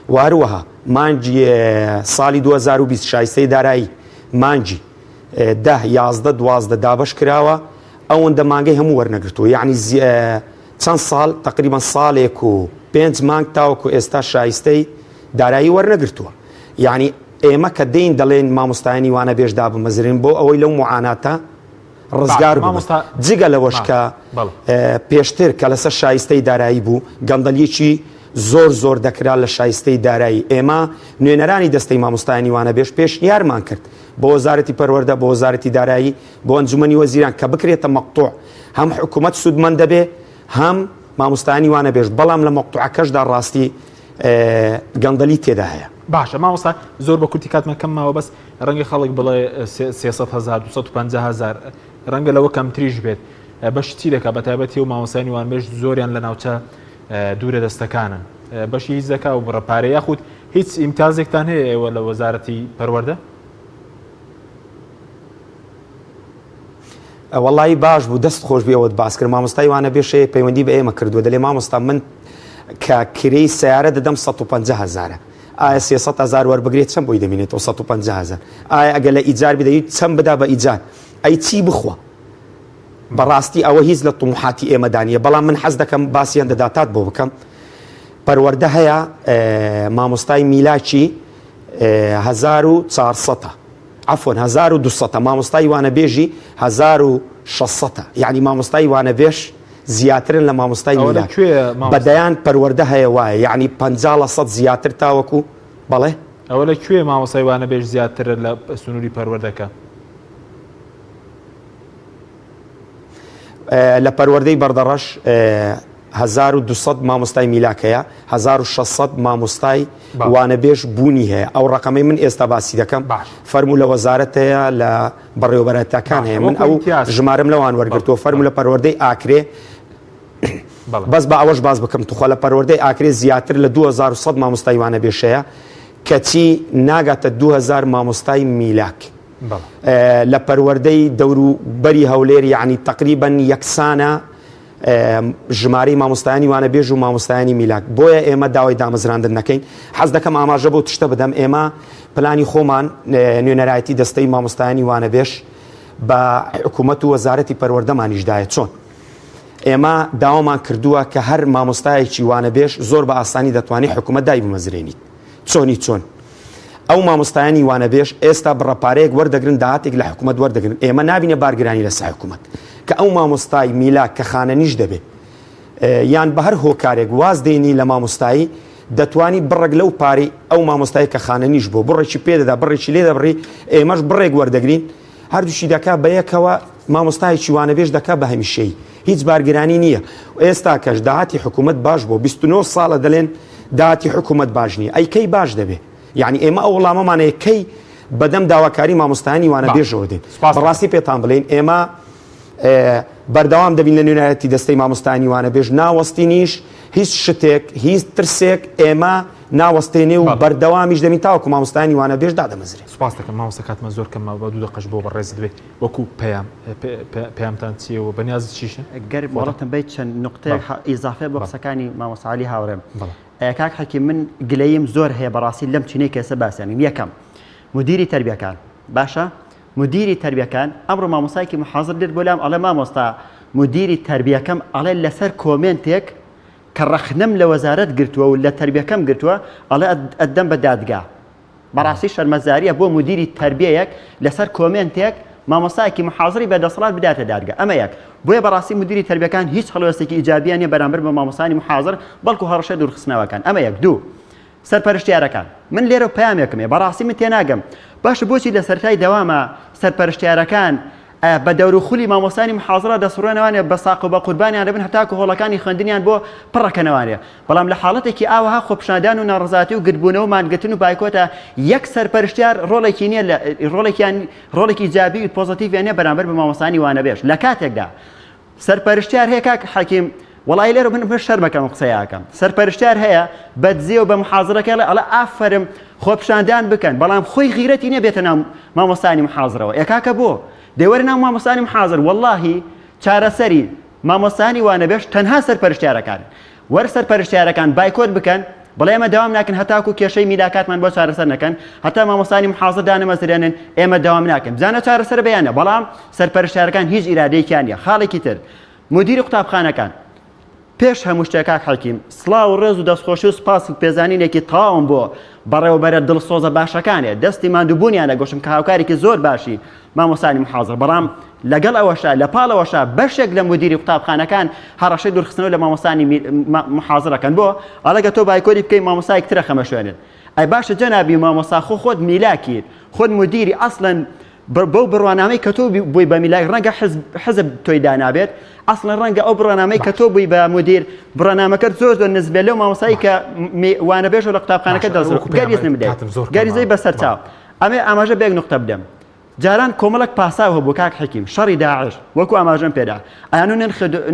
واروەها مانجی ساڵی 2020 شایستەی دارایی مانجی 10 دابش کراوە ئەوەندە مانگەی هەموو وەرنەگرتووە یعنی چەند ساڵ تقریبان ساڵێک و 5 مانگ تاوەکو ئێستا شایستەی دارایی وەرنەگرتووە یعنی ئێمە کە دێین دەڵێن مامۆستایانی وانەبێژ دابمەزرێن بۆ ئەوەی لەو معاناتە ڕزگار جگە لەوەش کە پێشتر کە لەسەر شایستەی دارایی بوو گەندەلیەکی زۆر دەکرا لە شایستەی دارایی ئێمە نوێنەرانی دەستەی مامۆستایانی وانەبێژ پێشنیارمان کرد بۆ وەزارەتی پەروەردە بۆ وەزارەتی دارایی بۆ ئەنجومەنی وەزیران کە بکرێتە مەقتوع هەم حکوومەت سودمەند دەبێ هەم مامۆستایانی وانەبێژ بەڵام لە مەقتوعەکەشدا ڕاستی گەندەلی تێدا هەیە باشە مامۆستا زۆر بە کورتی کاتمە کەمماوە بەس ڕەنگە خەڵک بڵێ 300,000 250,000 ڕەنگە لەوە کەمتریش بێت بەش چی دەکات بەتایبەتی و مامۆستایانی وانەبێژ زۆریان لە ناوچە دوورە دەستەکانن بەشی هیچ دەکا و بڕەپارە یاخود هیچ ئیمتیازێکتان هەیە ئێوە لە وەزارەتی پەروەردە وەڵی باش بوو دەست خۆش بێەوەت باس کرد مامۆستای وانەبێژەیە پەیوەندی بە ئێمە کردووە دەڵێ مامۆستا من کە کرەی سیارە دەدەم 150,000 ئایا 300,000 وەربگرێت چەند بۆی دەمێنێتەوە 150,000 ئایا ئەگە لە ئیجار بدەیت چەند بدا بە ئیجار ئەی چی بخوا بەڕاستی ئەوە هیچ لە طموحاتی ئێمەدانیە بەڵام من حەز دەکەم باسییان دەداتات بۆ بکەم پەروەردە هەیە مامۆستای میلاکی 1400 عفۆن 1200 مامۆستای وانەبێژی 1600 یعنی مامۆستای وانەبێژ زیاترن لە مامۆستای میلاک بەدەیان پەروەردە هەیە وایە یعنی 50% زیاتر تاوەکو بەڵێ ئەوە لەکوێ مامۆستای وانەبێژ زیاترە لە سنووری پەروەردەکە لە پەروەردەی بەردەڕەش 1200 مامۆستای میلاکەیە 1600 مامۆستای وانەبێژ بوونی هەیە ئەو ڕقەمەی من ئێستا باسی دەکەم فەرمو لە وەزارەتەیە لە بەڕێوەبەرەتەکان هەیە من ئەو ژمارەم لەوان وەرگرتووە فەرمو لە پەروەردەی ئاکرێ بەس بە ئەوەش باز بکەم توخوا لە پەروەردەی ئاکرێ زیاتر لە 2100 مامۆستای وانەبێژەیە کەچی ناگاتە 2000 مامۆستای میلاک لە پەروەردەی دەوروبەری هەولێر یعنی تقریبەن یەکسانە ژمارەی مامۆستایانی وانەبێژ و مامۆستایانی میلاک بۆیە ئێمە داوای دامەزراندن نەکەین حەز دەکەم ئاماژە بۆ تشتە بدەم ئێمە پلانی خۆمان نوێنەرایەتی دەستەی مامۆستایانی وانەبێژ بە حکوومەت و وەزارەتی پەروەردەمانیشدایە چۆن ئێمە داوامان کردووە کە هەر مامۆستایەکی وانەبێژ زۆر بە ئاسانی دەتوانێت حکوومەت دای بمەزرێنیت چۆن ئەو مامۆستایانی وانەبێژ ئێستا بڕەپارەیەک وەردەگرن داهاتێک لە حکوومەت وەردەگرن ئێمە نابینە بارگرانی لەسەر حکوومەت کە ئەو مامۆستای میلا کە خانەنیش دەبێت یان بە هەر هۆکارێک واز دێنی لە مامۆستایی دەتوانی بڕێک لەو پارەی ئەو مامۆستای کە خانەنیش بۆ بڕێکی پێدەدا بڕێکی لێ دەبڕی ئێمەش بڕێک وەردەگرین هەردووشی دەکا بە یەکەوە مامۆستایکی وانەبێژ دەکا بە هەمیشەی هیچ بارگرانی نییە ئێستا کەش داهاتی حکوومەت باش بۆ 29 ساڵە دەڵێن داهاتی حکوومەت باش نییە ئەیکەی باش دەبێ یعنی ئێمە ئەو وەڵامەمانەیە کەی بەدەم داواکاری مامۆستایانی وانەبێژەوە دێن بەڕاستی پێتان بڵێن ئێمە بەردەوام دەبین لە نوێنەتی دەستەی مامۆستایانی وانەبێژ ناوەستینیش هیچ شتێک هیچ ترسێک ئێمە ناوەستێنێ و بەردەوامیش دەبین تاوەکو مامۆستایانی وانەبێژ دادەمەزرێت. سوپاس دەکەم مامۆستا کاتمە زۆر کەمە بە 2 دقەش بۆ بەڕێز دەبێت وەکو پەیامتان چییە و بەنیازت چیشە؟ گەر وڵاتم بیت چەند نقطەیەک ئیزافێ بۆ قسەکانی مامۆستا عەلی هاوڕێم. کاک حەکیم من گلەییم زۆر هەیە بەڕاستی لەم چینەی کە ئێستا باسییانین. یەکەم مدیری تەربیەکان باشە مدیری تەربیەکان ئەمڕۆ مامۆستایەکی محازر دێت بۆ لام ئەڵێ مامۆستا مدیری تەربیەکەم ئەڵێ لەسەر کۆمنتێک کە ڕەخنەم لە وەزارەت گرتووە و لە تەربیەکەم گرتووە ئەڵێ ئەدەم بە دادگا بەڕاستی شەرمەزاریە بۆ مدیری تەربیەیەک لەسەر کۆمنتێک مامۆستایەکی محازری بەدەسەڵات بداتە دادگا ئەمە یەک بۆیە بەڕاستی مدیری تەربیەکان هیچ هەڵوێستێکی ئیجابیان نیە بەرامبەر بە مامۆستانی محازر بەڵکو هەڕەشە دوورخستنەوەکان ئەمە یەک دوو سەرپەرشتیارەکان من لێرە پەیامێکم هەیە بەڕاستی من تێناگەم باشە بۆچی لە سەرەتای دەوامە سەرپەرشتیارەکان بە دەوروخولی مامۆستانی محازرە دەسڕێنەوانێ بە ساق و بە قوربانیان دەبن هەتاکو هۆڵەکانی خوێندنیان بۆ پڕەکەنەوانێ بەڵام لە حاڵەتێکی ئاوەها خۆپشاندان و ناڕزاتی و گرتبوونەوە مانگرتن و بایکۆتە یەک سەرپەرشتیار ڕۆڵێکی نییە ڕۆڵێکی ئیجابی و پۆزیتیڤیان نیە بەرامبەر بە مامۆستانی وانەبێژ لە کاتێکدا سەرپەرشتیار هەیە کاک حەکیم وڵای لێرە من شەرمەکەم قسەیاکەم سەرپەرشتیار هەیە بەدزێ و بە محازرەکە ئەڵە ئافرم خۆپشاندان بکەن بەڵام خۆی غیرەتی نییە بێتە ناو مامۆستانی محازرەوە ئێکاکە بۆ دەوەرە ناو مامۆستانی محازر وەڵڵاهی چارەسەری مامۆستانی وانەبێژ تەنها سەرپەرشتیارەکان وەرە سەرپەرشتیارەکان بایکۆت بکەن بڵێ ئێمە داوام ناکەن هەتاکو کێشەی میلاکاتمان بۆ چارەسەر نەکەن هەتا مامۆستانی محازر دانەمەزرێنن ئێمە داوام ناکەن بزانە چارەسەر بەیانە بەڵام سەرپەرشتیارەکان هیچ ئیرادەیەکیان نیە خاڵێکی تر مدیری قوتابخانەکان پێش هەموو شتێکاک حەکیم سڵاو و ڕێز و دەستخۆشی و سپاس و پێزانینێکی تاوم بۆ بەڕێوەبەرە دڵسۆزە باشەکانێ دەستی ماندووبوونیانە گۆشم کە هاوکارێکی زۆر باشی مامۆستانی محازر بەڵام لەگەڵ ئەوەشە لە پاڵەوەشە بەشێک لە مدیری قوتابخانەکان هەڕەشەی دوورخستنەوە لە مامۆستانی محازرەکەن بۆ ئەڵەگە تۆ بایکۆری بکەی مامۆستایەک ترە خەمە شوێنێت ئەی باشە جەنابی مامۆستا خۆت میلاکیت خۆت مدیری ئەسڵەن بەو بڕوانامەی کە تۆ بووی بە میلای ڕەنگە حزب تۆی دانابێت ئەسڵەن ڕەنگە ئەو بڕوانامەی کە تۆ بووی بە مدیر بڕوانامەکەت زۆر زۆر نزبێ لەو مامۆستایی کە وانەبێژ لە قوتابخانەکە دەزڕ گەریز نمدەیت گەریزەی بەسەر چاو ئەمێ ئاماژە بێک نقطە بدەم جاران کۆمەڵک پاساوە بۆ کاک حەکیم شەڕی داعش وەکو ئاماژەم پێدا ئەیانو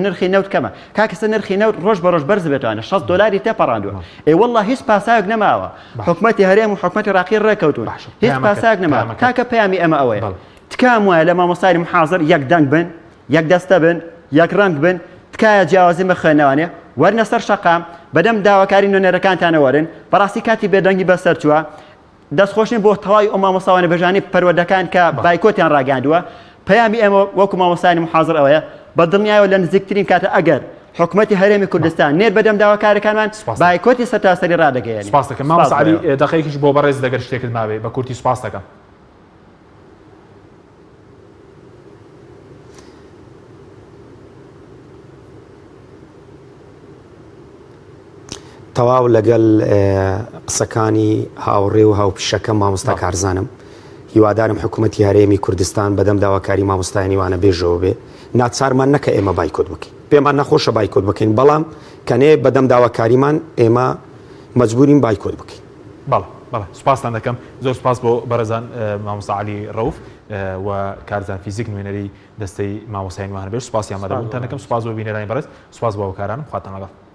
نرخی نەوت کەمە کاکەسە نرخی نەوت ڕۆژ بە ڕۆژ بەرز بێتوانە $6 تێپەڕاندووە ئێ وەڵڵا هیچ پاساوێک نەماوە حکومەتی هەرێم و حکومەتی عێراقی ڕێکەوتون هیچ پاساوێک نەماوە کاکە پەیامی ئەمە ئەوەیە تکام وایە لە مامۆستای محازر یەک دەنگ بن یەک دەستە بن یەک ڕەنگ بن تکایە جیاوازی بەخوێنەوانێ وەرنە سەر شەقام بەدەم داواکاری نوێنەرەکانتانە وەرن بەڕاستی کاتی بێدەنگی بەسەر چووە دەستخۆشین بۆ تەواوی ئەو مامۆستاوانە بەژانی پەروەردەکان کە بایکۆتیان ڕاگەاندووە پەیامی ئێمە وەکو مامۆستانی محازر ئەوەیە بە دڵنیایەوە لە نزیکترین کاتە ئەگەر حکومەتی هەرێمی کوردستان نێر بەدەم داواکارەکانمان بایکۆتی سەرتاسەری ڕادەگەیەنی سپاس دەکەم مامۆستا عەلی دەقەیەکیش بۆ بەڕێز دەگەر شتێکت مابێ بە کورتی سپاس دەکەم تەواو لەگەڵ قسەکانی هاوڕێ و هاوپیشەکەم مامۆستا کارزانم هیوادارم حکوومەتی هەرێمی کوردستان بەدەم داواکاری مامۆستایانی وانەبێژەوە بێ ناچارمان نەکە ئێمە بایکۆت بکەین پێمان نەخۆشە بایکۆت بکەین بەڵام کەنێ بەدەم داواکاریمان ئێمە مەجبورین بایکۆت بکەین. بەڵێ سوپاستان دەکەم زۆر سپاس بۆ بەرەزان مامۆستا عەلی ڕەوف و کارزان فیزیک نوێنەری دەستەی مامۆستایانی وانەبێژ سوپاسیان مەدەبوونتان دەکەم سوپاس بۆ بینەرانی بەڕێز سوپاس بۆ هاوکارانم خواتان لەگەڵ